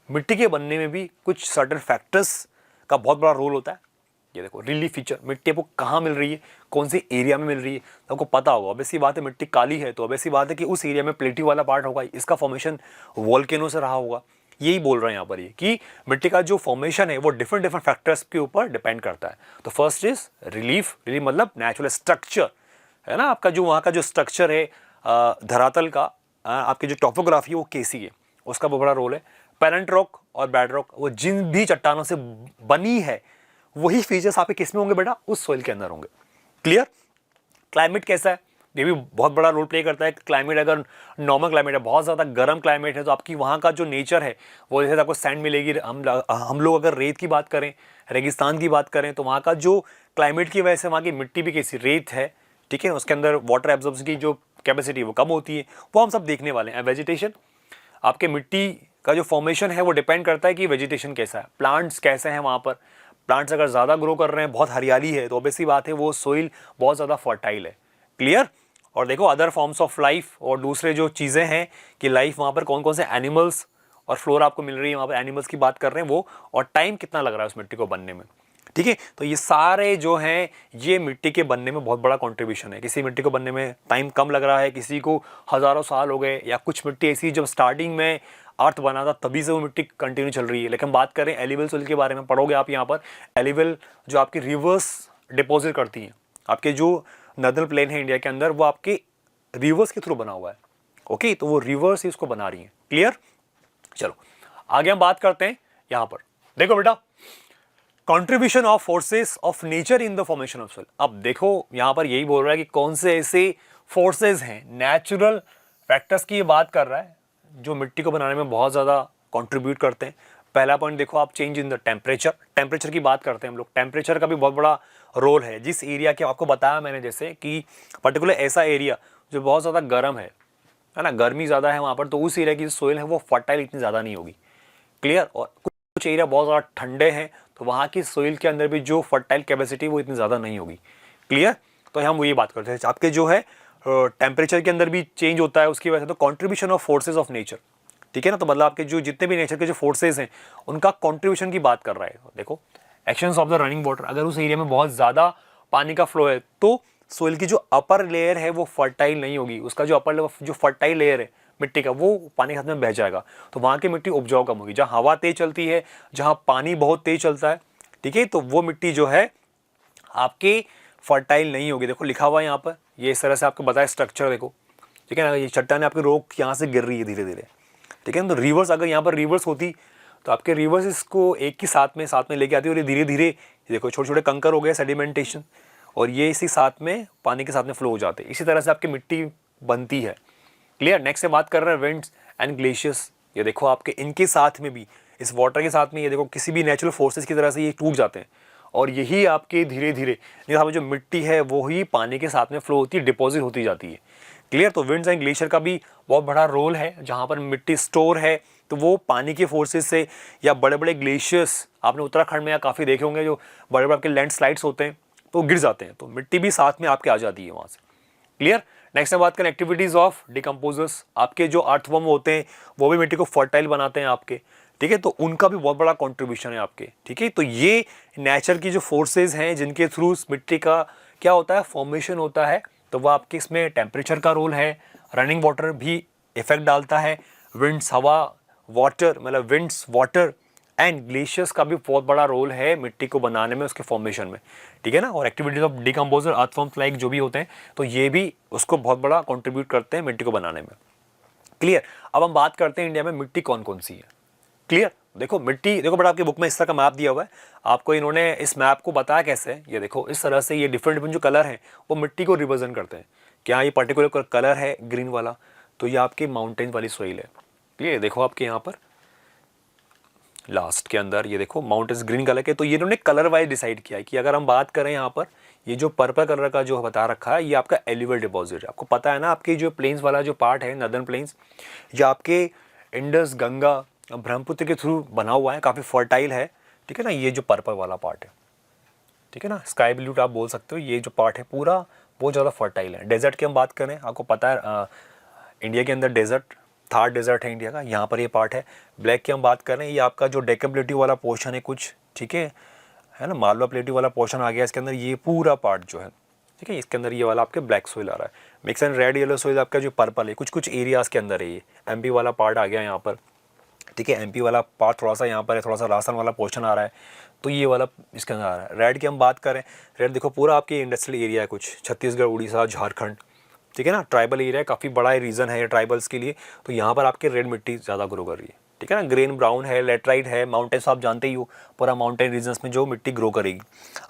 [SPEAKER 1] मिट्टी के बनने में भी कुछ सर्टेन फैक्टर्स का बहुत बड़ा रोल होता है। ये देखो रिलीफ फीचर, मिट्टी आपको कहाँ मिल रही है, कौन से एरिया में मिल रही है, तो आपको पता होगा। ऑब्वियसली बात है मिट्टी काली है तो ऑब्वियसली बात है कि उस एरिया में प्लेटी वाला पार्ट होगा, इसका फॉर्मेशन वोल्केनो से रहा होगा। यही बोल रहे हैं यहाँ पर ये कि मिट्टी का जो फॉर्मेशन है वो डिफरेंट डिफरेंट फैक्टर्स के ऊपर डिपेंड करता है। तो फर्स्ट इज रिलीफ मतलब नेचुरल स्ट्रक्चर, है ना। आपका जो वहाँ का जो स्ट्रक्चर है धरातल का, आपकी जो टॉपोग्राफी है वो कैसी है, उसका बहुत बड़ा रोल है। पेरेंट रॉक और बेड रॉक, वो जिन भी चट्टानों से बनी है वही फीचर्स आपके किस में होंगे बेटा, उस सोइल के अंदर होंगे। क्लियर। क्लाइमेट कैसा है, ये भी बहुत बड़ा रोल प्ले करता है। क्लाइमेट अगर नॉर्मल क्लाइमेट है, बहुत ज़्यादा गर्म क्लाइमेट है, तो आपकी वहाँ का जो नेचर है वो जैसे आपको सैंड मिलेगी। हम लोग अगर रेत की बात करें, रेगिस्तान की बात करें, तो वहाँ का जो क्लाइमेट की वजह से वहाँ की मिट्टी भी कैसी रेत है, ठीक है, उसके अंदर वाटर एब्जॉर्प्शन की जो कैपेसिटी वो कम होती है, वो हम सब देखने वाले हैं। वेजिटेशन, आपके मिट्टी का जो फॉर्मेशन है वो डिपेंड करता है कि वेजिटेशन कैसा है, प्लांट्स कैसे हैं वहाँ पर। प्लांट्स अगर ज़्यादा ग्रो कर रहे हैं, बहुत हरियाली है, तो ऑब्वियसली बात है वो सोइल बहुत ज़्यादा फर्टाइल है। क्लियर। और देखो अदर फॉर्म्स ऑफ लाइफ और दूसरे जो चीज़ें हैं कि लाइफ वहाँ पर कौन कौन से एनिमल्स और फ्लोरा आपको मिल रही है, वहाँ पर एनिमल्स की बात कर रहे हैं वो, और टाइम कितना लग रहा है उस मिट्टी को बनने में, ठीक है। तो ये सारे जो हैं ये मिट्टी के बनने में बहुत बड़ा कंट्रीब्यूशन है। किसी मिट्टी को बनने में टाइम कम लग रहा है, किसी को हज़ारों साल हो गए, या कुछ मिट्टी ऐसी जब स्टार्टिंग में अर्थ बना था तभी से वो मिट्टी कंटिन्यू चल रही है। लेकिन हम बात करें एलिवल सोइल के बारे में, पढ़ोगे आप यहाँ पर। एलिवल जो आपकी रिवर्स डिपॉजिट करती हैं, आपके जो नदल प्लेन है इंडिया के अंदर, वो आपके रिवर्स के थ्रू बना हुआ है। ओके, तो वो रिवर्स ही उसको बना रही है। क्लियर। चलो आगे हम बात करते हैं यहाँ पर। देखो बेटा, contribution of forces of nature in the formation of soil. अब देखो यहाँ पर यही बोल रहा है कि कौन से ऐसे फोर्सेस हैं, नेचुरल फैक्टर्स की ये बात कर रहा है जो मिट्टी को बनाने में बहुत ज़्यादा कंट्रीब्यूट करते हैं। पहला पॉइंट देखो आप, change in the temperature. Temperature की बात करते हैं हम लोग, टेम्परेचर का भी बहुत बड़ा रोल है। जिस एरिया के आपको बताया मैंने जैसे कि पर्टिकुलर ऐसा एरिया जो बहुत ज़्यादा गर्म है ना, गर्मी ज़्यादा है वहाँ पर, तो उस एरिया की जो सोइल है वो फर्टाइल इतनी ज़्यादा नहीं होगी। क्लियर। और कुछ एरिया बहुत ज़्यादा ठंडे हैं तो वहाँ की सोइल के अंदर भी जो फर्टाइल कैपेसिटी वो इतनी ज़्यादा नहीं होगी। क्लियर। तो हम वो ये बात करते हैं आपके जो है टेम्परेचर के अंदर भी चेंज होता है उसकी वजह से, तो contribution of forces of nature, ठीक है ना। तो मतलब आपके जो जितने भी नेचर के जो फोर्सेज हैं उनका कॉन्ट्रीब्यूशन की बात कर रहा है। देखो actions of the running water, अगर उस एरिया में बहुत ज़्यादा पानी का फ्लो है तो सोइल की जो अपर लेयर है वो फर्टाइल नहीं होगी, उसका जो अपर जो फर्टाइल लेयर है मिट्टी का वो पानी के साथ में बह जाएगा, तो वहाँ की मिट्टी उपजाऊ कम होगी। जहाँ हवा तेज चलती है, जहाँ पानी बहुत तेज चलता है, ठीक है, तो वो मिट्टी जो है आपकी फर्टाइल नहीं होगी। देखो लिखा हुआ है यहाँ पर, ये इस तरह से आपको बताया स्ट्रक्चर देखो, ठीक है ना। ये चट्टान आपकी रोक यहाँ से गिर रही है धीरे धीरे, ठीक है ना। तो रिवर्स, अगर यहाँ पर रिवर्स होती तो आपके रिवर्स इसको एक ही साथ में लेके आती है और ये धीरे धीरे देखो छोटे छोटे कंकर हो गए सेडिमेंटेशन, और ये इसी साथ में पानी के साथ में फ्लो हो जाते हैं। इसी तरह से आपकी मिट्टी बनती है। क्लियर। नेक्स्ट से बात कर रहे हैं विंड्स एंड ग्लेशियर्स। ये देखो आपके इनके साथ में भी, इस वाटर के साथ में, ये देखो किसी भी नेचुरल फोर्सेस की तरह से ये टूट जाते हैं और यही आपके धीरे धीरे यहाँ पर जो मिट्टी है वो ही पानी के साथ में फ्लो होती है, डिपॉजिट होती जाती है। क्लियर। तो विंड्स एंड ग्लेशियर का भी बहुत बड़ा रोल है। जहाँ पर मिट्टी स्टोर है तो वो पानी के फोर्सेस से, या बड़े बड़े ग्लेशियर्स आपने उत्तराखंड में या काफ़ी देखे होंगे, जो बड़े बड़े आपके लैंडस्लाइड्स होते हैं तो गिर जाते हैं, तो मिट्टी भी साथ में आपके आ जाती है वहाँ से। क्लियर। नेक्स्ट बात करें एक्टिविटीज़ ऑफ डिकम्पोजर्स। आपके जो अर्थवर्म होते हैं वो भी मिट्टी को फर्टाइल बनाते हैं आपके, ठीक है, तो उनका भी बहुत बड़ा कंट्रीब्यूशन है आपके, ठीक है। तो ये नेचर की जो फोर्सेस हैं जिनके थ्रू मिट्टी का क्या होता है, फॉर्मेशन होता है, तो वह आपके इसमें टेम्परेचर का रोल है, रनिंग वाटर भी इफेक्ट डालता है, विंड्स हवा, वाटर मतलब विंड्स वाटर एंड ग्लेशियर्स का भी बहुत बड़ा रोल है मिट्टी को बनाने में, उसके फॉर्मेशन में, ठीक है ना। और activities of decomposer, earthworms like जो भी होते हैं, तो ये भी उसको बहुत बड़ा कंट्रीब्यूट करते हैं मिट्टी को बनाने में। क्लियर। अब हम बात करते हैं इंडिया में मिट्टी कौन कौन सी है। क्लियर। देखो मिट्टी, देखो बड़ा आपकी बुक में इस तरह का मैप दिया हुआ है, आपको इन्होंने इस मैप को बताया कैसे है। ये देखो इस तरह से ये डिफरेंट डिफरेंट जो कलर हैं वो मिट्टी को रिप्रेजेंट करते हैं। क्या ये पर्टिकुलर कलर है ग्रीन वाला, तो ये आपकी माउंटेन वाली सोइल है। ये देखो आपके यहाँ पर लास्ट के अंदर ये देखो माउंटेन्स ग्रीन कलर के, तो ये इन्होंने कलर वाइज डिसाइड किया है कि अगर हम बात करें यहाँ पर ये जो पर्पल कलर का जो बता रखा है ये आपका एल्यूवियल डिपॉजिट है। आपको पता है ना, आपकी जो प्लेन्स वाला जो पार्ट है नदर्न प्लेन्स, ये आपके इंडस, गंगा, ब्रह्मपुत्र के थ्रू बना हुआ है, काफ़ी फर्टाइल है, ठीक है ना। ये जो पर्पल वाला पार्ट है, ठीक है ना, स्काई ब्लू आप बोल सकते हो, ये जो पार्ट है पूरा बहुत ज़्यादा फर्टाइल है। डेजर्ट की हम बात करें, आपको पता है इंडिया के अंदर डेजर्ट, थार डेजर्ट है इंडिया का, यहाँ पर ये पार्ट है। ब्लैक की हम बात करें, ये आपका जो डेक्कन प्लेट्यू वाला पोर्शन है कुछ, ठीक है ना, मालवा प्लेट्यू वाला पोर्शन आ गया इसके अंदर, ये पूरा पार्ट जो है, ठीक है, इसके अंदर ये वाला आपके ब्लैक सोइल आ रहा है। Mix and red yellow soil आपका जो पर्पल है, कुछ कुछ एरियाज़ के अंदर है। ये एमपी वाला पार्ट आ गया यहाँ पर, ठीक है, एमपी वाला पार्ट थोड़ा सा यहाँ पर है, थोड़ा सा राजस्थान वाला पोर्शन आ रहा है, तो ये वाला इसके अंदर आ रहा है। रेड की हम बात करें, रेड देखो पूरा आपके इंडस्ट्रियल एरिया है, कुछ छत्तीसगढ़, उड़ीसा, झारखंड, ठीक है ना, ट्राइबल एरिया, काफ़ी बड़ा रीजन है ट्राइबल्स के लिए, तो यहाँ पर आपके रेड मिट्टी ज़्यादा ग्रो कर रही है, ठीक है ना। ग्रेन ब्राउन है, लेटराइट है, माउंटेन्स आप जानते ही हो, पूरा माउंटेन रीजन्स में जो मिट्टी ग्रो करेगी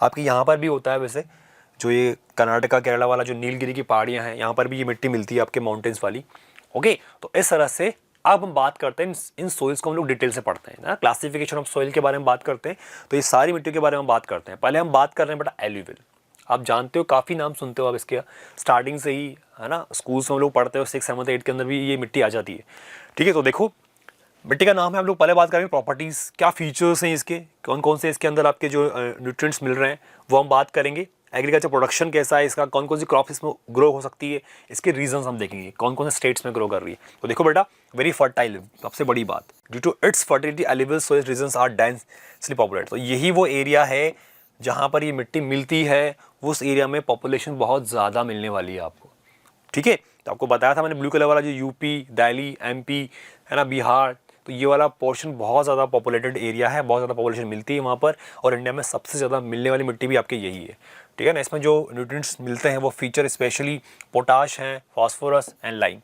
[SPEAKER 1] आपकी यहाँ पर भी होता है। वैसे जो ये कर्नाटका केरला वाला जो नीलगिरी की पहाड़ियाँ हैं, यहाँ पर भी ये मिट्टी मिलती है आपके माउंटेन्स वाली। ओके, तो इस तरह से अब हम बात करते हैं इन सोइल्स को हम लोग डिटेल से पढ़ते हैं ना, क्लासिफिकेशन ऑफ सोइल के बारे में बात करते हैं, तो ये सारी मिट्टी के बारे में बात करते हैं। पहले हम बात कर रहे हैं बेटा एल्यूवियल। आप जानते हो, काफ़ी नाम सुनते हो आप इसके स्टार्टिंग से ही, है ना, स्कूल्स में हम लोग पढ़ते हो 6, 7, 8 के अंदर भी ये मिट्टी आ जाती है, ठीक है। तो देखो मिट्टी का नाम है, हम लोग पहले बात करेंगे प्रॉपर्टीज़, क्या फीचर्स हैं इसके, कौन कौन से इसके अंदर आपके जो न्यूट्रिएंट्स मिल रहे हैं वो हम बात करेंगे। एग्रीकल्चर प्रोडक्शन कैसा है इसका, कौन कौन सी क्रॉप इसमें ग्रो हो सकती है, इसके रीजंस हम देखेंगे, कौन कौन से स्टेट्स में ग्रो कर रही है। तो देखो बेटा, वेरी फर्टाइल, सबसे बड़ी बात, due to its fertility alluvial soil regions are densely populated. तो यही वो एरिया है जहाँ पर ये मिट्टी मिलती है, उस एरिया में पॉपुलेशन बहुत ज़्यादा मिलने वाली है आपको, ठीक है। तो आपको बताया था मैंने ब्लू कलर वाला जो यूपी, दिल्ली, एमपी है ना, बिहार, तो ये वाला पोर्शन बहुत ज़्यादा पॉपुलेटेड एरिया है, बहुत ज़्यादा पॉपुलेशन मिलती है वहाँ पर, और इंडिया में सबसे ज़्यादा मिलने वाली मिट्टी भी आपकी यही है, ठीक है ना। इसमें जो न्यूट्रिएंट्स मिलते हैं वो फीचर स्पेशली पोटाश हैं, phosphorus and lime.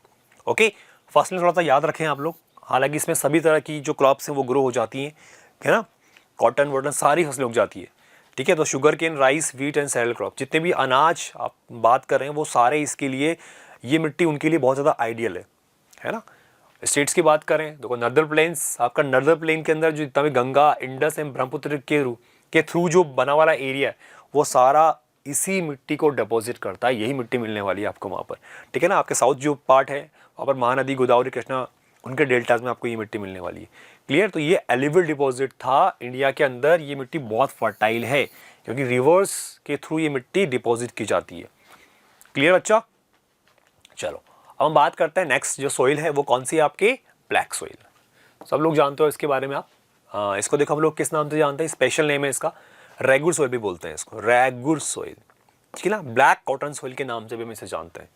[SPEAKER 1] Okay, first में थोड़ा सा याद रखें आप लोग, हालांकि इसमें सभी तरह की जो क्रॉप्स हैं वो ग्रो हो जाती हैं, है ना, कॉटन वॉटन सारी फसलें उग जाती है, ठीक है। तो sugar cane, rice, wheat and cereal crop, जितने भी अनाज आप बात कर रहे हैं वो सारे इसके लिए, ये मिट्टी उनके लिए बहुत ज़्यादा आइडियल है ना। स्टेट्स की बात करें देखो, नर्दर्न प्लेन्स, आपका नर्दर्न प्लेन के अंदर जो जितना भी गंगा, इंडस एंड ब्रह्मपुत्र के थ्रू जो बना वाला एरिया है वो सारा इसी मिट्टी को डिपॉजिट करता है, यही मिट्टी मिलने वाली है आपको वहाँ पर, ठीक है ना। आपके साउथ जो पार्ट है वहाँ पर महानदी, गोदावरी, कृष्णा, उनके डेल्टाज में आपको ये मिट्टी मिलने वाली है। क्लियर। तो ये एलिवल डिपॉजिट था इंडिया के अंदर, ये मिट्टी बहुत फर्टाइल है क्योंकि रिवर्स के थ्रू ये मिट्टी डिपॉजिट की जाती है। क्लियर बच्चा। चलो अब हम बात करते हैं नेक्स्ट जो सोइल है वो कौन सी है आपके, ब्लैक सोइल। सब लोग जानते हो इसके बारे में आप। इसको देखो हम लोग किस नाम से जानते हैं, स्पेशल नेम है इसका, रेगुर सोइल भी बोलते हैं इसको, रेगुर सोइल, ठीक है ना। ब्लैक कॉटन सोइल के नाम से भी हम इसे जानते हैं।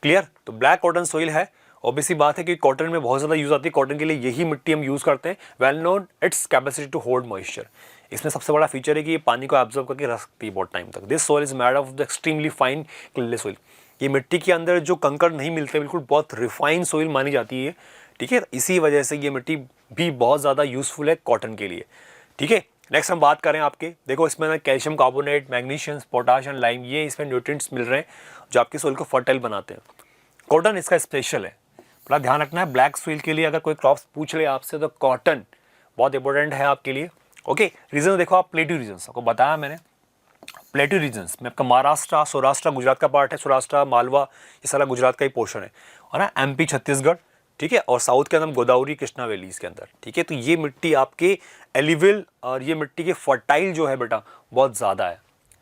[SPEAKER 1] क्लियर। तो ब्लैक कॉटन सोइल है, ऑब्वियसली बात है कि कॉटन में बहुत ज़्यादा यूज़ आती है, कॉटन के लिए यही मिट्टी हम यूज़ करते हैं। Well known its capacity to hold moisture. इसमें सबसे बड़ा फीचर है कि ये पानी को एब्जॉर्ब करके रख सकती है बहुत टाइम तक। This soil is made of the extremely fine clay soil. ये मिट्टी के अंदर जो कंकड़ नहीं मिलते, बिल्कुल बहुत रिफाइन सोइल मानी जाती है, ठीक है। इसी वजह से ये मिट्टी भी बहुत ज़्यादा यूज़फुल है कॉटन के लिए, ठीक है। नेक्स्ट हम बात करें आपके, देखो इसमें ना calcium carbonate, magnesium, potassium, lime, ये इसमें न्यूट्रिएंट्स मिल रहे हैं जो आपकी सोइल को फर्टाइल बनाते हैं। कॉटन इसका स्पेशल है, बड़ा ध्यान रखना है। ब्लैक सोइल के लिए अगर कोई क्रॉप्स पूछ ले आपसे तो कॉटन बहुत इंपॉर्टेंट है आपके लिए। ओके। रीजन देखो आप, प्लेट्यू रीजन्स आपको बताया मैंने, प्लेट्यू रीजन्स में आपका महाराष्ट्र, सौराष्ट्र, गुजरात का पार्ट है, सौराष्ट्र, मालवा, ये सारा गुजरात का ही पोर्शन है, और ना एमपी, छत्तीसगढ़, ठीक है, और साउथ के अंदर गोदावरी, कृष्णा वैलीज के अंदर, ठीक है। तो ये मिट्टी आपके एलिविल और ये मिट्टी के फर्टाइल जो है बेटा बहुत ज़्यादा है,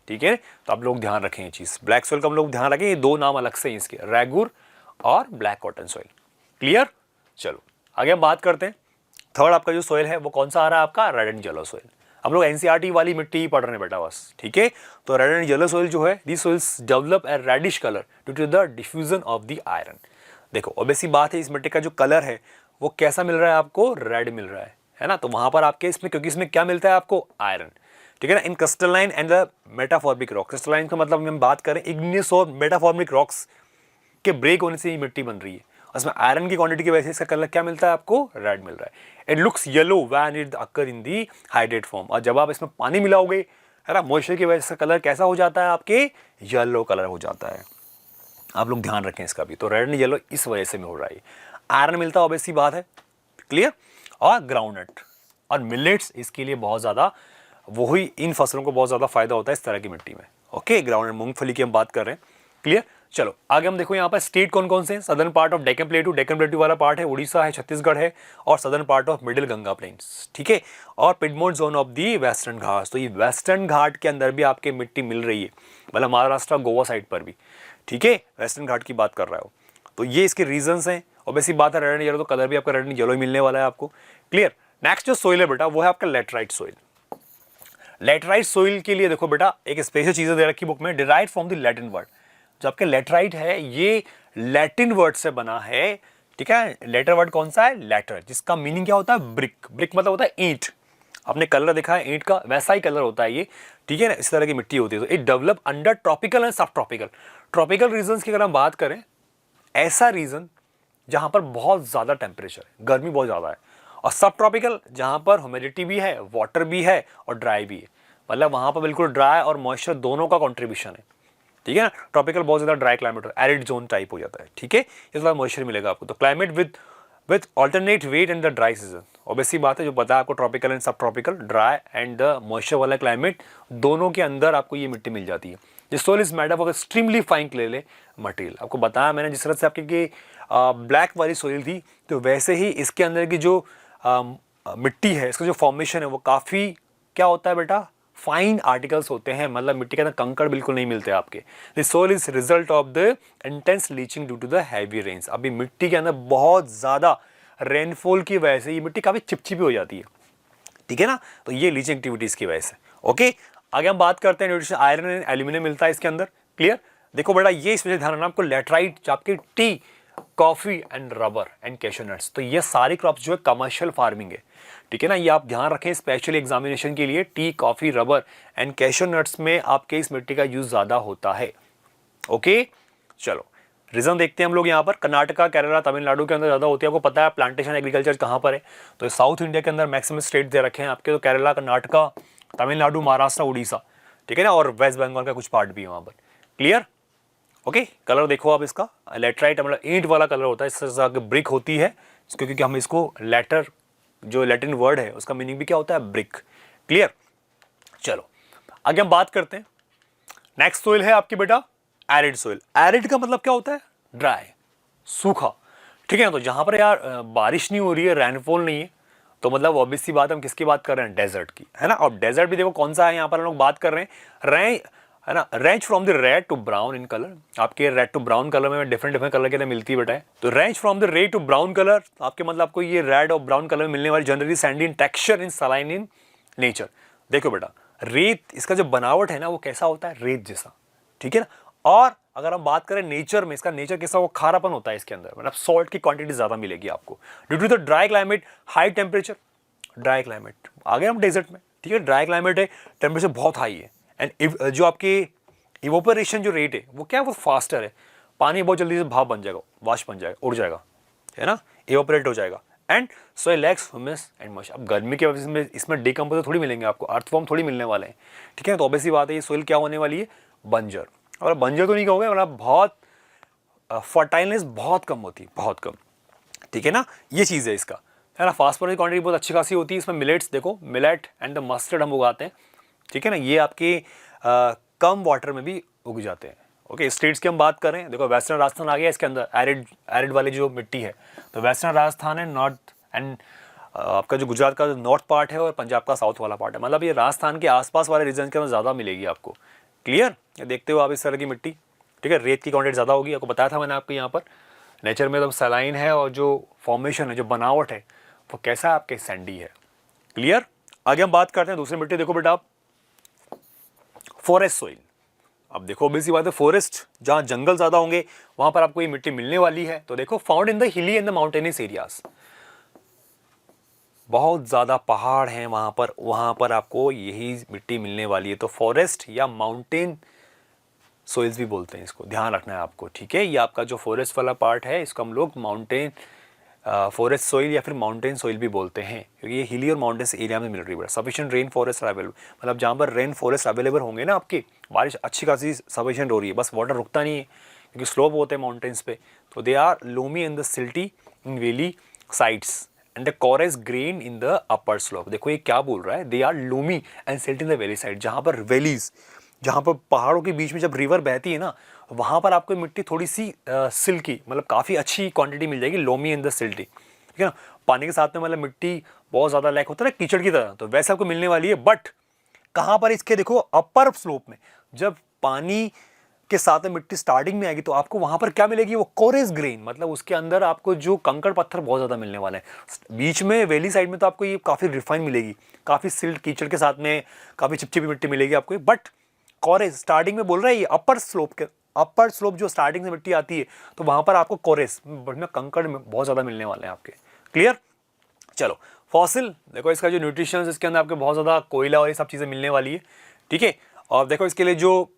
[SPEAKER 1] ठीक है। तो आप लोग ध्यान रखें ये चीज़, ब्लैक सोइल का हम लोग ध्यान रखें, ये दो नाम अलग से हैं इसके, रेगुर और ब्लैक कॉटन सोइल। क्लियर। चलो आगे हम बात करते हैं। थर्ड आपका जो सोइल है वो कौन सा आ रहा है आपका, रेड एंड येलो सोइल। हम लोग एनसीईआरटी वाली मिट्टी ही पढ़ रहे हैं बेटा बस, ठीक है। तो रेड एंड येलो सोइल जो है, these soils develop a reddish colour due to the diffusion of the iron. देखो ऑब्वियसली बात है, इस मिट्टी का जो कलर है वो कैसा मिल रहा है आपको, रेड मिल रहा है ना। तो वहां पर आपके इसमें, क्योंकि इसमें क्या मिलता है आपको, आयरन, ठीक है ना। In crystalline and the metamorphic rock, crystalline का मतलब हम बात करें इग्नियस और मेटाफॉर्मिक रॉक्स के ब्रेक होने से ये मिट्टी बन रही है, और इसमें आयरन की क्वांटिटी की वजह से इसका कलर क्या मिलता है आपको, रेड मिल रहा है। It looks yellow when it occur in the hydrate form, और जब आप इसमें पानी मिलाओगे है ना, मॉइस्चर की वजह से कलर कैसा हो जाता है आपके, येलो कलर हो जाता है। आप लोग ध्यान रखें इसका भी। तो रेड एंड येलो इस वजह से में हो रहा है, आयरन मिलता है, ऑब्वियसली बात है। क्लियर। और ग्राउंडनट और मिलेट्स इसके लिए बहुत ज़्यादा, वही इन फसलों को बहुत ज़्यादा फायदा होता है इस तरह की मिट्टी में। ओके। ग्राउंडनट, मूंगफली की हम बात कर रहे हैं। क्लियर। चलो आगे हम देखो यहाँ पर स्टेट कौन कौन से हैं। Southern part of Deccan plateau, Deccan plateau वाला पार्ट है, उड़ीसा है, छत्तीसगढ़ है, और southern part of middle Ganga plains, ठीक है, और piedmont zone of the western Ghat. तो ये वेस्टर्न घाट के अंदर भी आपके मिट्टी मिल रही है, मतलब महाराष्ट्र, गोवा साइड पर भी, ठीक है, वेस्टर्न घाट की बात कर रहा हो। तो ये इसके रीजंस हैं। ऑब्वियसली बात है, रेड एंड येलो, तो कलर भी आपका रेड एंड येलो ही मिलने वाला है आपको। क्लियर। नेक्स्ट जो सोइल है बेटा वो है आपका लेटराइट सोइल। लेटराइट सोइल के लिए देखो बेटा एक स्पेशल चीज़ें दे रखी बुक में, derived from the Latin word. जो आपके लेटराइट है ये लैटिन वर्ड से बना है, ठीक है। लेटर वर्ड कौन सा है, लेटर, जिसका मीनिंग क्या होता है, ब्रिक। ब्रिक मतलब होता है ईंट। आपने कलर देखा है ईंट का, वैसा ही कलर होता है ये, ठीक है ना। इस तरह की मिट्टी होती है। तो it develop under tropical and सब ट्रॉपिकल। ट्रॉपिकल रीजन्स की अगर हम बात करें, ऐसा रीजन जहां पर बहुत ज़्यादा टेम्परेचर है, गर्मी बहुत ज़्यादा है, और सब ट्रॉपिकल जहां पर ह्यूमिडिटी भी है, वाटर भी है और ड्राई भी है, मतलब वहां पर बिल्कुल ड्राई और मॉइस्चर दोनों का कॉन्ट्रीब्यूशन है, ठीक है ना। ट्रॉपिकल बहुत ज़्यादा ड्राई क्लाइमेट हो, एरिड जोन टाइप हो जाता है, ठीक है, इस बार मॉइस्चर मिलेगा आपको। तो climate with alternate wet and the dry season, obviously बात है, जो पता है आपको, tropical and subtropical, dry and the moisture वाला क्लाइमेट, दोनों के अंदर आपको ये मिट्टी मिल जाती है। This soil is made of extremely fine clay material. आपको बताया मैंने, जिस तरह से आपकी ब्लैक वाली सोइल थी, तो वैसे ही इसके अंदर की जो मिट्टी है, इसका जो फॉर्मेशन है वो काफ़ी क्या होता है बेटा, फाइन आर्टिकल्स होते हैं, मतलब मिट्टी के अंदर कंकड़ बिल्कुल नहीं मिलते आपके। This soil is result of the intense leaching due to the heavy rains. अभी मिट्टी के अंदर बहुत ज़्यादा रेनफॉल की वजह से ये मिट्टी काफ़ी चिपचिपी हो जाती है, ठीक है ना। तो ये लीचिंग एक्टिविटीज़ की वजह से। ओके। आगे हम बात करते हैं न्यूट्रिशन, आयरन एंड एल्यूमिनियम मिलता है इसके अंदर। क्लियर। देखो बेटा ये इस वजह ध्यान रखना आपको, लेटराइट आपके T, coffee and rubber and cashew nuts, तो ये सारी क्रॉप्स जो है कमर्शियल फार्मिंग है, ठीक है ना। ये आप ध्यान रखें स्पेशली एग्जामिनेशन के लिए, T, coffee, rubber and cashew nuts में आपके इस मिट्टी का यूज ज्यादा होता है। ओके। चलो रीजन देखते हैं हम लोग यहाँ पर, कर्नाटका, केरला, तमिलनाडु के अंदर ज्यादा होती है। आपको पता है प्लांटेशन एग्रीकल्चर कहाँ पर है, तो साउथ इंडिया के अंदर मैक्सिमम स्टेट दे रखे हैं आपके, तो केरला, कर्नाटका, तमिलनाडु, महाराष्ट्र, उड़ीसा, ठीक है ना, और वेस्ट बंगाल का कुछ पार्ट भी है वहाँ पर। क्लियर। ओके, कलर देखो आप इसका, लेटराइट मतलब ईंट वाला कलर होता है, इस तरह से ब्रिक होती है, क्योंकि हम इसको लेटर, जो लैटिन वर्ड है उसका मीनिंग भी क्या होता है, ब्रिक। क्लियर। चलो आगे हम बात करते हैं। नेक्स्ट सोइल है आपकी बेटा एरिड सोइल। एरिड का मतलब क्या होता है, ड्राई, सूखा। ठीक है, तो जहां पर यार बारिश नहीं हो रही है, रेनफॉल नहीं है, तो मतलब ऑब्वियस सी बात, हम किसकी बात कर रहे हैं, डेजर्ट की, है ना। और डेजर्ट भी देखो कौन सा है, यहाँ पर हम लोग बात कर रहे हैं है ना, range from the red to brown in colour. आपके रेड टू ब्राउन कलर में डिफरेंट डिफरेंट कलर के लिए मिलती है बेटा। तो range from the red to brown colour, आपके मतलब आपको ये रेड और ब्राउन कलर में मिलने वाली, generally Sandy in texture in saline in nature. देखो बेटा, रेत, इसका जो बनावट है ना वो कैसा होता है, रेत जैसा, ठीक है ना। और अगर हम बात करें नेचर में, इसका नेचर कैसा, वो खारापन होता है इसके अंदर, मतलब सॉल्ट की क्वांटिटी ज्यादा मिलेगी आपको, due to the dry climate, high temperature. Dry climate आ गए हम डेजर्ट में, ठीक है, ड्राई क्लाइमेट है, टेम्परेचर बहुत हाई है, एंड जो आपकी इवोपरेशन जो रेट है वो क्या है, वो फास्टर है। पानी बहुत जल्दी से भाप बन जाएगा, वाष्प बन जाएगा, उड़ जाएगा, है ना, इवोपरेट हो जाएगा। And soil lakhs humus and moisture. अब गर्मी की वजह से इसमें डिकम्पोजर थोड़ी मिलेंगे आपको, अर्थवॉर्म थोड़ी मिलने वाले हैं, ठीक है। तो ऑब्वियसली बात है, ये सोइल क्या होने वाली है, बंजर। और बंजर तो नहीं कहोगे, मतलब बहुत फर्टाइलनेस बहुत कम होती है, बहुत कम, ठीक है ना। ये चीज़ है इसका, है ना। फास्फोरस की क्वांटिटी बहुत अच्छी खासी होती है इसमें। मिलेट्स देखो, मिलेट एंड द मस्टर्ड हम उगाते हैं, ठीक है ना। ये आपके कम वाटर में भी उग जाते हैं। ओके, स्टेट्स की हम बात करें, देखो वेस्टर्न राजस्थान आ गया इसके अंदर, एरिड वाली जो मिट्टी है, तो वेस्टर्न राजस्थान है, नॉर्थ एंड आपका जो गुजरात का नॉर्थ पार्ट है और पंजाब का साउथ वाला पार्ट है, मतलब ये राजस्थान के आसपास वाले रीजन के अंदर ज़्यादा मिलेगी आपको। क्लियर, ये देखते हो आप इस तरह की मिट्टी, ठीक है। रेत की क्वांटिटी ज़्यादा होगी, आपको बताया था मैंने आपको यहाँ पर। नेचर में तो सलाइन है, और जो फॉर्मेशन है, जो बनावट है, वो कैसा है, आपके सैंडी है। क्लियर। आगे हम बात करते हैं दूसरी मिट्टी। देखो बेटा आप, फॉरेस्ट सोइल। अब देखो ऑब्वियसली बात है, फॉरेस्ट जहां जंगल ज्यादा होंगे वहां पर आपको ये मिट्टी मिलने वाली है। तो देखो, found in the hilly and the mountainous areas, बहुत ज्यादा पहाड़ हैं वहां पर आपको यही मिट्टी मिलने वाली है। तो फॉरेस्ट या माउंटेन सोइल्स भी बोलते हैं इसको, ध्यान रखना है आपको, ठीक है। ये आपका जो फॉरेस्ट वाला पार्ट है, इसको हम लोग माउंटेन फॉरेस्ट सोइल या फिर माउंटेन सोइल भी बोलते हैं, क्योंकि ये हिली और माउंटेन्स एरिया में मिल रही है। सफिशिएंट रेन फॉरेस्ट अवेलेबल, मतलब जहाँ पर रेन फॉरेस्ट अवेलेबल होंगे ना, आपकी बारिश अच्छी खासी सफिशिएंट हो रही है, बस वाटर रुकता नहीं है क्योंकि स्लोप होते हैं माउंटेन्स पे। तो they are loamy in the silty in valley sides and the coarse green in the upper slope. देखो ये क्या बोल रहा है, they are loamy and silty in the valley side, जहाँ पर वैलीज, जहाँ पर पहाड़ों के बीच में जब रिवर बहती है ना, वहाँ पर आपको मिट्टी थोड़ी सी सिल्की, मतलब काफ़ी अच्छी क्वांटिटी मिल जाएगी, लोमी इन द सिल्टी, ठीक है ना। पानी के साथ में मतलब मिट्टी बहुत ज़्यादा लैक होता है ना, कीचड़ की तरह, तो वैसे आपको मिलने वाली है। बट कहाँ पर, इसके देखो अपर स्लोप में, जब पानी के साथ में मिट्टी स्टार्टिंग में आएगी तो आपको वहाँ पर क्या मिलेगी, वो कोरेस ग्रेन, मतलब उसके अंदर आपको जो कंकड़ पत्थर बहुत ज़्यादा मिलने वाले हैं। बीच में वैली साइड में तो आपको ये काफ़ी रिफाइन मिलेगी, काफ़ी सिल्ट कीचड़ के साथ में काफ़ी चिपचिपी मिट्टी मिलेगी आपको। बट कोरेस स्टार्टिंग में बोल रहा है, ये अपर स्लोप जो स्टार्टिंग से मिट्टी आती है, तो वहां पर आपको कोरेस बढ़िया कंकड़ में बहुत ज्यादा मिलने वाले हैं आपके। क्लियर। चलो फॉसिल देखो, इसका जो न्यूट्रिशन, इसके अंदर आपको बहुत ज्यादा कोयला और ये सब चीजें मिलने वाली है, ठीक है। और देखो इसके लिए जो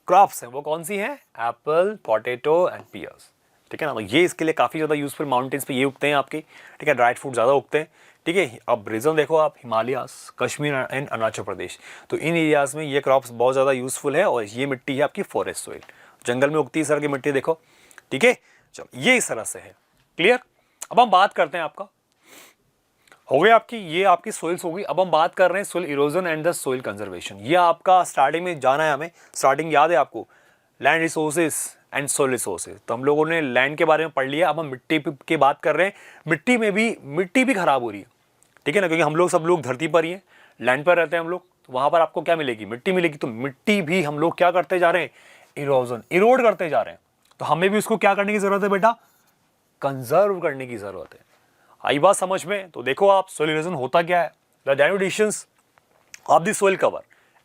[SPEAKER 1] क्रॉप्स हैं वो कौन सी हैं, एप्पल, पोटैटो एंड पियर्स, ठीक है ना। तो ये इसके लिए काफी ज्यादा यूजफुल, माउंटेन्स पे ये उगते हैं आपके, ठीक है। ड्राइड फ्रूट ज्यादा उगते हैं, ठीक है। अब रीजन देखो आप, हिमालयास, कश्मीर एंड अरुणाचल प्रदेश, तो इन एरियाज में ये क्रॉप्स बहुत ज़्यादा यूजफुल है। और ये मिट्टी है आपकी फॉरेस्ट सोइल, जंगल में उगती है इस तरह की मिट्टी, देखो, ठीक है। चलो ये इस तरह से है। क्लियर। अब हम बात करते हैं, आपका हो गई आपकी, ये आपकी सोइल्स हो गई। अब हम बात कर रहे हैं soil erosion and the soil conservation. ये आपका स्टार्टिंग में जाना है हमें, स्टार्टिंग याद है आपको, land resources and soil resources. तो हम लोगों ने लैंड के बारे में पढ़ लिया, अब हम मिट्टी की बात कर रहे हैं। मिट्टी भी खराब हो रही है, ठीक है ना, क्योंकि हम लोग सब लोग धरती पर ही हैं, लैंड पर रहते हैं हम लोग, तो वहां पर आपको क्या मिलेगी, मिट्टी मिलेगी। तो मिट्टी भी हम लोग क्या करते जा रहे हैं, इरोजन, इरोड करते जा रहे हैं। तो हमें भी उसको क्या करने की जरूरत है बेटा, कंजर्व करने की जरूरत है। आई बात समझ में। तो देखो आप, सोइल इरोजन होता क्या है, the denudations of the soil cover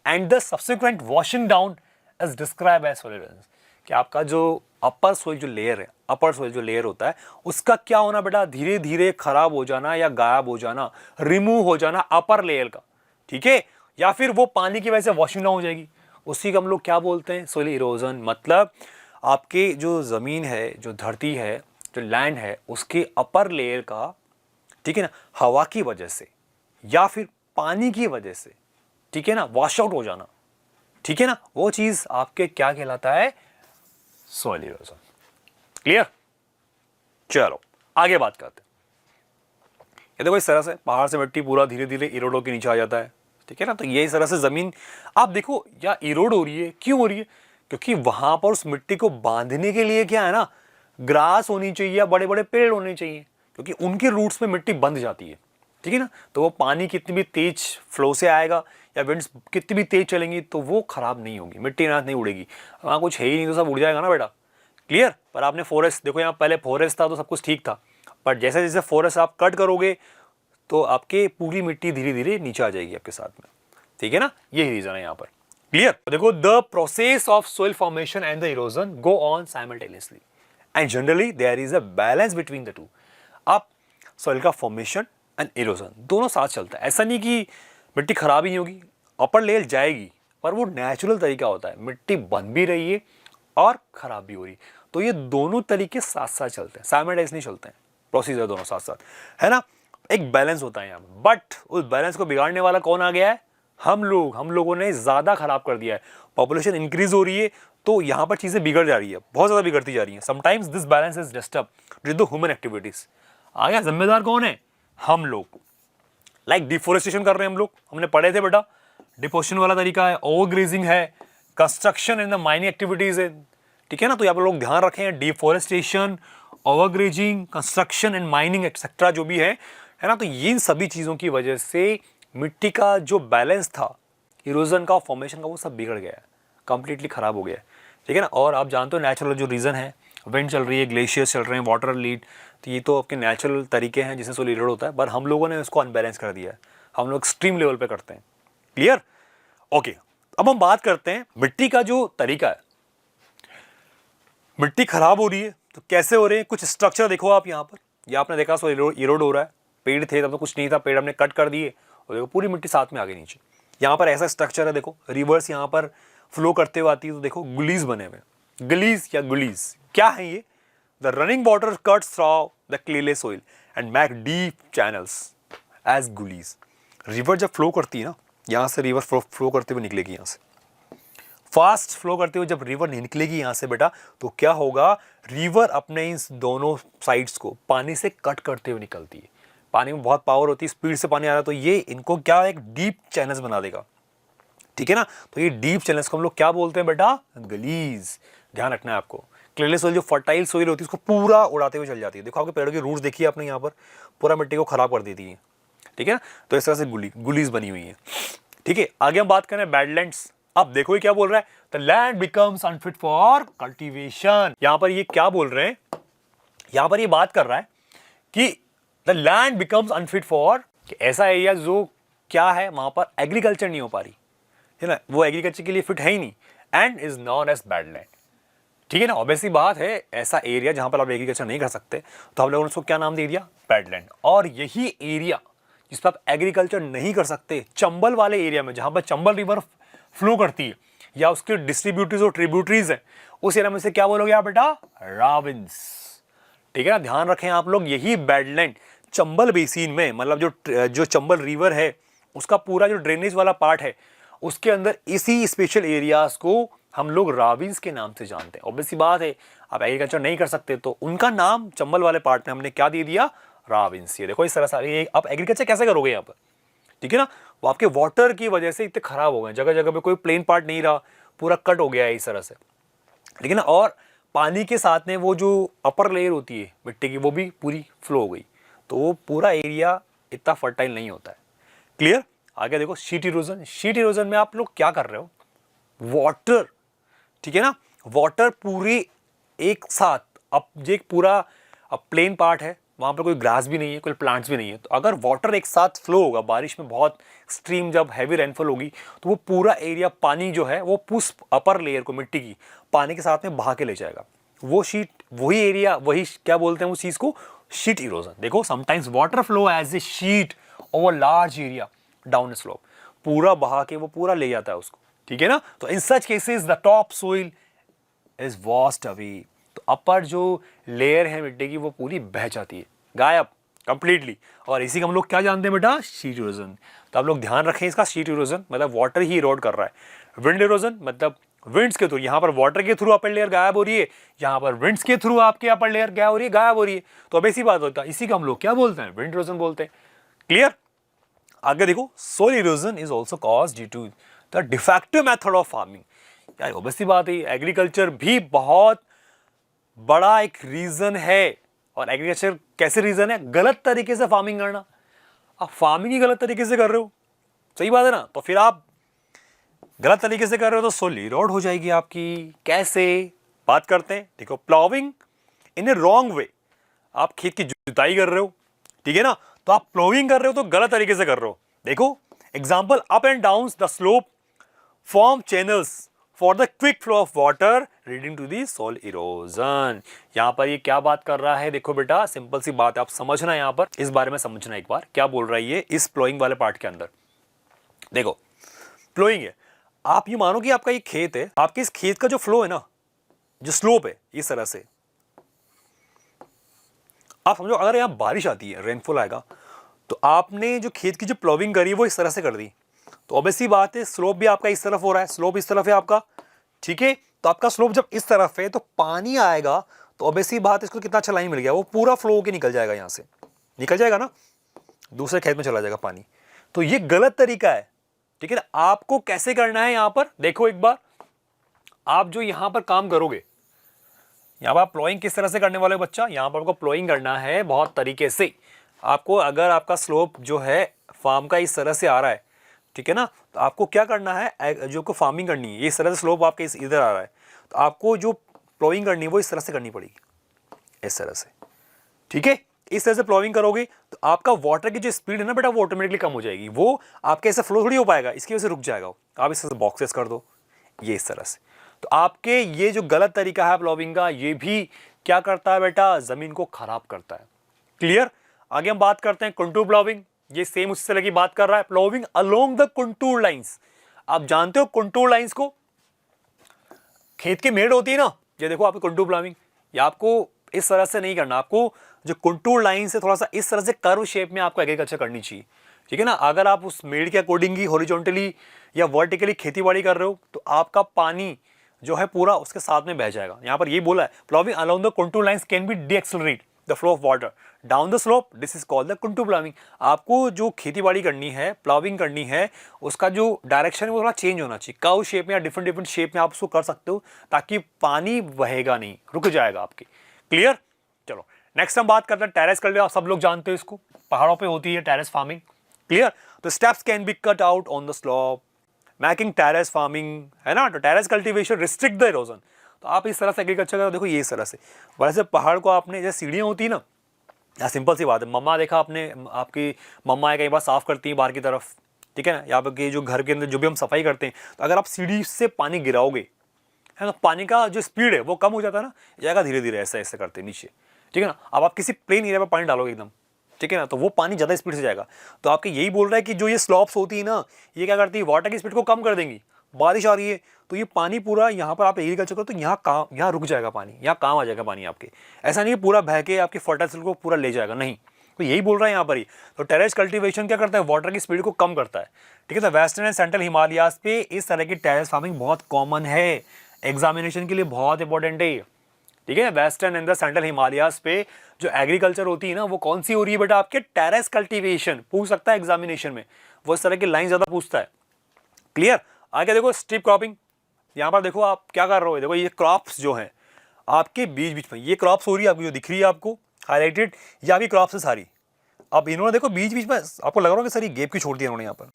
[SPEAKER 1] and the subsequent washing down is describe as soil erosion. कि आपका जो अपर सोइल जो लेयर है, अपर सोइल जो लेयर होता है, उसका क्या होना बेटा, धीरे धीरे खराब हो जाना या गायब हो जाना, रिमूव हो जाना अपर लेयर का, ठीक है। या फिर वो पानी की वजह से वॉशिंग डाउन हो जाएगी, उसी को हम लोग क्या बोलते हैं, सोइल इरोजन। मतलब आपके जो जमीन है, जो धरती है, जो लैंड है, उसके अपर लेयर का, ठीक है ना, हवा की वजह से या फिर पानी की वजह से, ठीक है ना, वॉश आउट हो जाना, ठीक है ना, वो चीज आपके क्या कहलाता है, सॉइल इरोजन। क्लियर? चलो आगे बात करते हैं। ये देखो इस तरह से पहाड़ से मिट्टी पूरा धीरे धीरे इरोड होकर नीचे आ जाता है, ठीक है ना। तो ये इस तरह से जमीन आप देखो या इरोड हो रही है, क्यों हो रही है? क्योंकि वहां पर उस मिट्टी को बांधने के लिए क्या है ना, ग्रास होनी चाहिए या बड़े बड़े पेड़ होने चाहिए, क्योंकि उनके रूट्स में मिट्टी बंध जाती है, ठीक है ना। तो वो पानी कितनी भी तेज फ्लो से आएगा या विंड्स कितनी भी तेज चलेंगी तो वो खराब नहीं होगी, मिट्टी अनाज नहीं उड़ेगी। वहाँ कुछ है ही नहीं तो सब उड़ जाएगा ना बेटा। क्लियर? पर आपने फॉरेस्ट देखो, यहाँ पहले फॉरेस्ट था तो सब कुछ ठीक था, पर जैसे जैसे फॉरेस्ट आप कट करोगे तो आपके पूरी मिट्टी धीरे धीरे नीचे आ जाएगी आपके साथ में, ठीक है ना। यही रीजन है यहाँ पर। क्लियर? देखो the process of soil formation and the erosion go on simultaneously and generally there is a balance between the two. अब सोइल का फॉर्मेशन एंड इरोजन दोनों साथ चलता है। ऐसा नहीं कि मिट्टी खराब ही नहीं होगी, अपर लेयर जाएगी, पर वो नेचुरल तरीका होता है, मिट्टी बन भी रही है और खराब भी हो रही, तो ये दोनों तरीके साथ साथ चलते हैं, साइमल्टेनियसली चलते हैं, प्रोसीजर दोनों साथ साथ, है ना। एक बैलेंस होता है यहाँ पर, बट उस बैलेंस को बिगाड़ने वाला कौन आ गया है? हम लोगों ने ज्यादा खराब कर दिया है। पॉपुलेशन इंक्रीज हो रही है तो यहाँ पर चीजें बिगड़ जा रही है, बहुत ज्यादा बिगड़ती जा रही है। Sometimes this balance is disturb due to human activities. आ गया, जिम्मेदार कौन है? हम लोग। लाइक डिफोरेस्टेशन कर रहे हैं हम लोग, हमने पढ़े थे बेटा, डिपोजिशन वाला तरीका है, ओवरग्रेजिंग है, construction and the mining activities है, ठीक है ना। तो यहाँ पर लोग ध्यान रखें, deforestation, overgrazing, construction and mining etcetera जो भी है ना। तो इन सभी चीजों की वजह से मिट्टी का जो बैलेंस था, इरोजन का, फॉर्मेशन का, वो सब बिगड़ गया है, कंप्लीटली खराब हो गया है, ठीक है ना। और आप जानते हो नेचुरल जो रीजन है, विंड चल रही है, ग्लेशियर्स चल रहे हैं, वाटर लीड, तो ये तो आपके नेचुरल तरीके हैं जिससे सोइल इरोड होता है, पर हम लोगों ने उसको अनबैलेंस कर दिया है, हम लोग एक्सट्रीम लेवल पे करते हैं। क्लियर? ओके, अब हम बात करते हैं मिट्टी का जो तरीका है। मिट्टी खराब हो रही है तो कैसे हो रहे हैं? कुछ स्ट्रक्चर देखो आप यहाँ पर, ये आपने देखा सोइल इरोड हो रहा है, पेड़ थे तब तो कुछ नहीं था, पेड़ हमने कट कर दिए और देखो पूरी मिट्टी साथ में आ गई नीचे। यहाँ पर ऐसा स्ट्रक्चर है, देखो रिवर्स यहाँ पर फ्लो करते हुए आती है, तो देखो गुलीज बने हुए, गलीज या गुलीज क्या है ये? The running water cuts through the clayey soil and make deep channels as gullies. River जब फ्लो करती है ना, यहाँ से रिवर फ्लो करते हुए निकलेगी, यहाँ से फास्ट फ्लो करते हुए जब रिवर निकलेगी यहाँ से बेटा, तो क्या होगा? रिवर अपने इन दोनों साइड्स को पानी से कट करते हुए निकलती है। पानी में बहुत पावर होती है, स्पीड से पानी आ रहा है, तो ये इनको क्या एक डीप चैनल्स बना देगा, ठीक है ना। तो ये डीप चैनल्स को हम लोग क्या बोलते हैं बेटा? गलीज। ध्यान रखना है आपको। क्लेले सोइल जो फर्टाइल सोइल होती है उसको पूरा उड़ाते हुए चल जाती है। देखो आपके पेड़ों की रूट्स देखिए आपने, यहाँ पर पूरा मिट्टी को खराब कर देती है, ठीक है ना। तो इस तरह से गुलीज बनी हुई है, ठीक है। आगे हम बात करें बैडलैंड्स। अब देखो ये क्या बोल रहा है? The land becomes unfit for cultivation. यहां पर ये क्या बोल रहे हैं? यहां पर ये बात कर रहा है कि the land becomes unfit for, ऐसा एरिया जो क्या है, वहां पर एग्रीकल्चर नहीं हो पा रही है ना, वो एग्रीकल्चर के लिए फिट है ही नहीं, and is known as badland, ठीक है ना। ऑब्वियसली बात है, ऐसा एरिया जहां पर आप एग्रीकल्चर नहीं कर सकते, तो हम लोगों ने उसको क्या नाम दे दिया? बैडलैंड। और यही एरिया जिस पर आप एग्रीकल्चर नहीं कर सकते, चंबल वाले एरिया में जहां पर चंबल रिवर फ्लो करती है या उसके डिस्ट्रीब्यूटरीज और ट्रिब्यूटरीज है, उस एरिया में से क्या बोलोगे आप बेटा? राविन्स, ठीक है ना। ध्यान रखें आप लोग, यही बैडलैंड चंबल बेसिन में, मतलब जो चंबल रिवर है उसका पूरा जो ड्रेनेज वाला पार्ट है, उसके अंदर इसी स्पेशल एरियाज को हम लोग राविन्स के नाम से जानते हैं। ऑब्वियसली बात है, आप एग्रीकल्चर नहीं कर सकते तो उनका नाम चंबल वाले पार्ट में हमने क्या दे दिया? राविन्स। ये देखो इस तरह से आप एग्रीकल्चर कैसे करोगे यहाँ पर, ठीक है ना। वो आपके वाटर की वजह से इतने खराब हो गए, जगह जगह पे कोई प्लेन पार्ट नहीं रहा, पूरा कट हो गया है इस तरह से, ठीक है ना। और पानी के साथ में वो जो अपर लेयर होती है मिट्टी की, वो भी पूरी फ्लो हो गई, तो वो पूरा एरिया इतना फर्टाइल नहीं होता है। क्लियर? आगे देखो शीट इरोजन। शीट इरोजन में आप लोग क्या कर रहे हो? वाटर, ठीक है ना, वाटर पूरे एक साथ, अब ये एक पूरा प्लेन पार्ट है, वहां पर कोई ग्रास भी नहीं है, कोई प्लांट्स भी नहीं है, तो अगर वाटर एक साथ फ्लो होगा, बारिश में बहुत एक्सट्रीम जब हैवी रेनफॉल होगी, तो वो पूरा एरिया पानी जो है वो पुश अपर लेयर को, मिट्टी की, पानी के साथ में बहा के ले जाएगा। वो शीट, वही एरिया, वही क्या बोलते हैं उस चीज को? Sheet erosion. देखो sometimes water flow as a sheet over large area down slope, पूरा बहा के वो पूरा ले जाता है उसको, ठीक है ना। तो in such cases the top soil is washed away, तो अपर जो लेयर है मिट्टी की वो पूरी बह जाती है, गायब कंप्लीटली। और इसी का हम लोग क्या जानते हैं बेटा? Sheet erosion. तो आप लोग ध्यान रखें इसका, शीट इरोजन मतलब वाटर ही इरोड कर रहा है। विंड इरोजन मतलब विंड्स के थ्रू, यहां पर वाटर के थ्रू अपर लेयर गायब हो रही है, यहां पर विंड्स के थ्रू आपके अपर लेयर क्या हो रही है, गायब हो रही है। तो अब ऐसी बात होता है, इसी को हम लोग क्या बोलते हैं, विंड इरोजन बोलते हैं। क्लियर। आगे देखो, soil erosion is also cause due to the defective method of farming. यार ऑब्वियसली बात है, एग्रीकल्चर भी बहुत बड़ा एक रीजन है। और एग्रीकल्चर कैसे रीजन है, गलत तरीके से फार्मिंग करना। आप फार्मिंग ही गलत तरीके से कर रहे हो, सही बात है ना, तो फिर आप गलत तरीके से कर रहे हो तो सोल इरोड हो जाएगी आपकी। कैसे, बात करते हैं। देखो, प्लॉविंग इन ए रॉन्ग वे, आप खेत की जुताई कर रहे हो, ठीक है ना, तो आप प्लॉविंग कर रहे हो तो गलत तरीके से कर रहे हो। देखो example, up and down the slope form channels for the quick flow of water leading to the soil erosion. यहां पर ये क्या बात कर रहा है, देखो बेटा सिंपल सी बात है, आप समझना, यहां पर इस बारे में समझना एक बार क्या बोल रहा है ये इस प्लॉइंग वाले पार्ट के अंदर। देखो प्लॉइंग है, आप ये मानो कि आपका ये खेत है, आपके इस खेत का जो फ्लो है ना, जो स्लोप है इस तरह से, आप समझो अगर यहां बारिश आती है, रेनफॉल आएगा, तो आपने जो खेत की जो प्लॉविंग करी वो इस तरह से कर दी, तो ऑब्वियसली बात है स्लोप भी आपका इस तरफ हो रहा है, स्लोप इस तरफ है आपका, ठीक है। तो आपका स्लोप जब इस तरफ है तो पानी आएगा, तो ऑब्वियसली बात है इसको कितना अच्छा लाइन मिल गया, वो पूरा फ्लो होकर निकल जाएगा, यहां से निकल जाएगा ना, दूसरे खेत में चला जाएगा पानी। तो ये गलत तरीका है, ठीक है ना। आपको कैसे करना है, यहां पर देखो एक बार, आप जो यहां पर काम करोगे, यहां पर आप प्लॉइंग किस तरह से करने वाले हो बच्चा, यहां पर आपको प्लॉइंग करना है बहुत तरीके से। आपको अगर आपका स्लोप जो है फार्म का इस तरह से आ रहा है, ठीक है ना, तो आपको क्या करना है, जो को फार्मिंग करनी है, इस तरह से स्लोप आपके इधर आ रहा है, तो आपको जो प्लॉइंग करनी है वो इस तरह से करनी पड़ेगी, इस तरह से, ठीक है। इस तरह से प्लॉविंग करोगे तो आपका वाटर की जो स्पीड है ना बेटा, वो ऑटोमेटिकली कम हो जाएगी, वो आपके ऐसे फ्लो थोड़ी हो पाएगा, इसकी वजह से रुक जाएगा। आप इस तरह से बॉक्सेस कर दो, ये इस तरह से, तो आपके ये जो गलत तरीका है प्लॉविंग का, ये भी क्या करता है बेटा, जमीन को खराब करता है। क्लियर। आगे हम बात करते हैं कंटूर प्लॉविंग, ये सेम उसी तरह की बात कर रहा है, ploughing along the contour lines. आप जानते हो कंटूर लाइंस को, खेत की मेड़ होती है ना, ये देखो आपकी कंटूर प्लॉविंग, ये आपको इस तरह से नहीं करना, आपको जो कंटूर लाइन से थोड़ा सा इस तरह से कर्व शेप में आपको एग्रीकल्चर करनी चाहिए, ठीक है ना। अगर आप उस मेड़ के अकॉर्डिंग ही हॉरिजॉन्टली या वर्टिकली खेतीबाड़ी कर रहे हो तो आपका पानी जो है पूरा उसके साथ में बह जाएगा। यहां पर ये बोला है, ploughing along the contour lines can be decelerate the flow of water down the slope, this is called the contour ploughing. आपको जो खेतीबाड़ी करनी है, प्लॉविंग करनी है, उसका जो डायरेक्शन है वो थोड़ा चेंज होना चाहिए, कर्व शेप में या डिफरेंट डिफरेंट शेप में आप उसको कर सकते हो, ताकि पानी बहेगा नहीं, रुक जाएगा आपकी। क्लियर। चलो नेक्स्ट हम बात करते हैं टेरेस कल्टीवेशन। आप सब लोग जानते हो इसको, पहाड़ों पे होती है टेरेस फार्मिंग। क्लियर। तो steps can be cut out on the slope making terrace farming, है ना। तो terrace cultivation restrict the erosion, तो आप इस तरह से एग्रीकल्चर करो, देखो ये इस तरह से, वैसे पहाड़ को आपने जैसे सीढ़ियाँ होती है ना, या सिंपल सी बात है, मम्मा देखा आपने, आपकी मम्मा है कई बार साफ करती है बाहर की तरफ, ठीक है ना, यहाँ पे जो घर के अंदर जो भी हम सफाई करते हैं, तो अगर आप सीढ़ी से पानी गिराओगे, है ना, पानी का जो स्पीड है वो कम हो जाता है ना, जाएगा धीरे धीरे ऐसा ऐसे करते नीचे, ठीक है ना। अब आप किसी प्लेन एरिया पर पानी डालोगे एकदम, ठीक है ना, तो वो पानी ज़्यादा स्पीड से जाएगा। तो आपके यही बोल रहा है कि जो ये स्लॉप्स होती है ना, ये क्या करती है, वाटर की स्पीड को कम कर देंगी। बारिश आ रही है तो ये पानी पूरा यहाँ पर आप एग्रीकल्चर करो तो यहाँ रुक जाएगा पानी, यहाँ काम आ जाएगा पानी आपके, ऐसा नहीं है पूरा बह के आपके फर्टाइल सॉइल को पूरा ले जाएगा, नहीं। तो यही बोल रहा है यहाँ पर ही। तो टेरेस कल्टीवेशन क्या करता है, वाटर की स्पीड को कम करता है, ठीक है। तो वेस्टर्न एंड सेंट्रल हिमालयाज पे इस तरह की टेरेस फार्मिंग बहुत कॉमन है, एग्जामिनेशन के लिए बहुत इंपॉर्टेंट है, ठीक है। Western and the central Himalayas पे जो एग्रीकल्चर होती है ना, वो कौन सी हो रही है बेटा, आपके टेरेस कल्टीवेशन। पूछ सकता है एग्जामिनेशन में, वो इस तरह की लाइन ज्यादा पूछता है। क्लियर। आगे देखो स्ट्रिप क्रॉपिंग, यहाँ पर देखो आप क्या कर रहे हो, देखो ये क्रॉप्स जो हैं आपके बीच बीच में, ये क्रॉप्स हो रही है आपको, जो दिख रही है आपको हाईलाइटेड, ये आपकी क्रॉप्स है सारी। अब इन्होंने देखो बीच बीच में आपको लग रहा है कि सारी गैप की छोड़ दी इन्होंने यहाँ पर,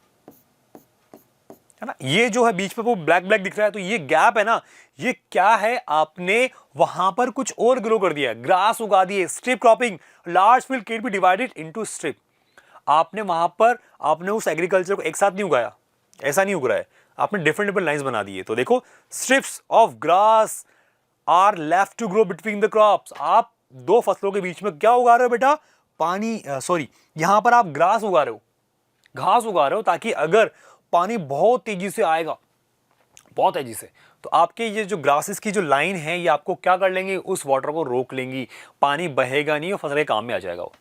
[SPEAKER 1] है ना। ये जो है बीच पे वो ब्लैक ब्लैक दिख रहा है, तो ये गैप है ना, ये क्या है, आपने वहां पर कुछ और ग्रो कर दिया है, ग्रास उगा दिए। Strip cropping, large field can be divided into strip. आपने वहां पर आपने उस एग्रीकल्चर को एक साथ नहीं उगाया, ऐसा नहीं उग रहा है, आपने डिफरेंट डिफरेंट लाइंस बना दी है। तो देखो strips of grass are left to grow between the crops. आप दो फसलों के बीच में क्या उगा रहे हो बेटा, पानी, सॉरी, यहां पर आप ग्रास उगा रहे हो, घास उगा रहे हो, ताकि अगर पानी बहुत तेजी से आएगा, बहुत तेजी से, तो आपके ये जो ग्रासेस की जो लाइन है, ये आपको क्या कर लेंगे, उस वाटर को रोक लेंगी, पानी बहेगा नहीं और फसल के काम में आ जाएगा वो।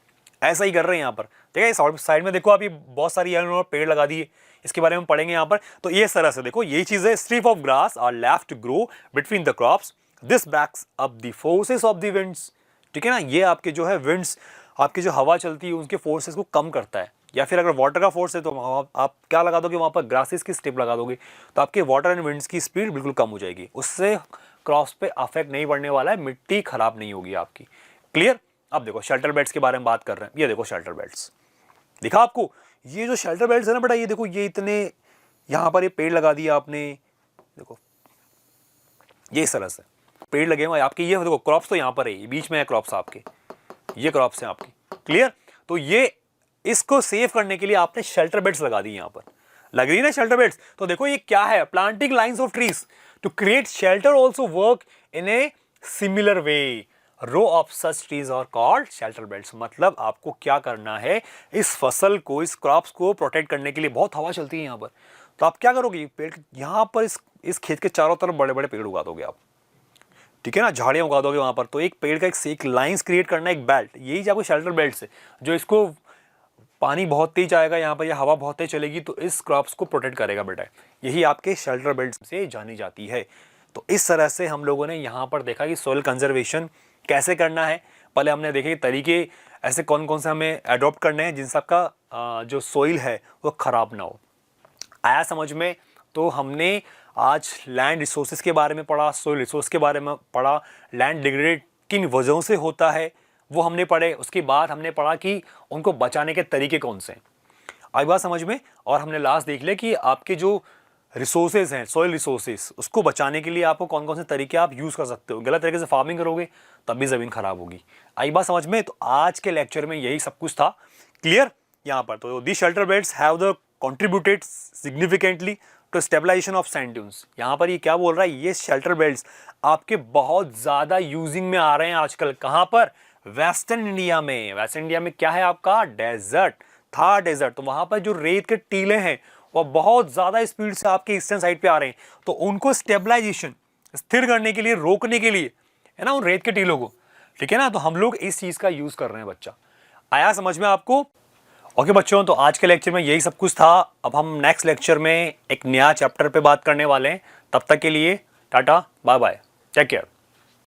[SPEAKER 1] ऐसा ही कर रहे हैं यहाँ पर। ठीक है, साइड में देखो, अभी बहुत सारी पेड़ लगा दिए, इसके बारे में पढ़ेंगे यहाँ पर। तो ये तरह से देखो, यही चीज है, strip of grass are left to grow between the crops, this backs up the forces of the winds. ठीक है ना, ये आपके जो है विंड्स, आपकी जो हवा चलती है उनके फोर्सेस को कम करता है। या फिर अगर वाटर का फोर्स है तो आप क्या लगा दोगे वहाँ पर, ग्रासेस की स्ट्रिप लगा दोगे, तो आपके वाटर एंड विंड्स की स्पीड बिल्कुल कम हो जाएगी। उससे क्रॉप्स पे अफेक्ट नहीं पड़ने वाला है, मिट्टी खराब नहीं होगी आपकी। क्लियर। अब देखो शेल्टर बेल्ट्स के बारे में बात कर रहे हैं। ये देखो शेल्टर बेल्ट्स, दिखा आपको, ये जो शेल्टर बेल्ट्स है ना बेटा, ये देखो, ये इतने यहाँ पर ये पेड़ लगा दिया आपने, देखो ये इस तरह से पेड़ लगे हुए आपके। ये देखो क्रॉप्स तो यहाँ पर है, बीच में है क्रॉप्स आपके, ये क्रॉप्स हैं आपकी। क्लियर। तो ये इसको सेव करने के लिए आपने शेल्टर बेल्ट्स लगा दी, यहाँ पर लग रही है ना शेल्टर बेल्ट्स। तो देखो ये क्या है, planting lines of trees to create shelter also work in a similar way, row of such trees are called shelter belts. मतलब आपको क्या करना है, इस फसल को, इस क्रॉप्स को प्रोटेक्ट करने के लिए, बहुत हवा चलती है यहाँ पर, तो आप क्या करोगे, पेड़ यहाँ पर इस खेत के चारों तरफ बड़े बड़े पेड़ उगा दोगे आप। ठीक है ना, झाड़ियाँ उगा दोगे वहाँ पर। तो एक पेड़ का एक लाइंस क्रिएट करना, एक बेल्ट, यही आपको शेल्टर बेल्ट से, जो इसको पानी बहुत तेज आएगा यहाँ पर या हवा बहुत तेज चलेगी तो इस क्रॉप्स को प्रोटेक्ट करेगा बेटा। यही आपके शेल्टर बेल्ट से जानी जाती है। तो इस तरह से हम लोगों ने यहाँ पर देखा कि सॉइल कंजर्वेशन कैसे करना है। पहले हमने देखे तरीके ऐसे कौन कौन से हमें अडॉप्ट करने हैं जिनसे आपका जो सॉइल है वो ख़राब ना हो। आया समझ में। तो हमने आज लैंड रिसोर्सेज के बारे में पढ़ा, सॉइल रिसोर्स के बारे में पढ़ा, लैंड डिग्रेड किन वजहों से होता है वो हमने पढ़े। उसके बाद हमने पढ़ा कि उनको बचाने के तरीके कौन से हैं। आई बात समझ में। और हमने लास्ट देख लिया कि आपके जो रिसोर्सेज हैं, सॉइल रिसोर्सेज, उसको बचाने के लिए आपको कौन कौन से तरीके आप यूज़ कर सकते हो। गलत तरीके से फार्मिंग करोगे तब भी ज़मीन खराब होगी। आई बात समझ में। तो आज के लेक्चर में यही सब कुछ था। क्लियर। यहाँ पर तो the shelter belts have the contributed significantly to stabilization of sand dunes. यहाँ पर ये क्या बोल रहा है, ये शेल्टर बेल्ट्स आपके बहुत ज़्यादा यूजिंग में आ रहे हैं आजकल। कहाँ पर, वेस्टर्न इंडिया में। वेस्टर्न इंडिया में क्या है आपका, डेजर्ट, थार डेजर्ट। तो वहाँ पर जो रेत के टीले हैं वो बहुत ज़्यादा स्पीड से आपके ईस्टर्न साइड पे आ रहे हैं। तो उनको स्टेबलाइजेशन, स्थिर करने के लिए, रोकने के लिए, है ना, उन रेत के टीलों को। ठीक है ना, तो हम लोग इस चीज़ का यूज़ कर रहे हैं बच्चा। आया समझ में आपको। ओके बच्चों, तो आज के लेक्चर में यही सब कुछ था। अब हम नेक्स्ट लेक्चर में एक नया चैप्टर पे बात करने वाले हैं। तब तक के लिए tata, bye bye, take care.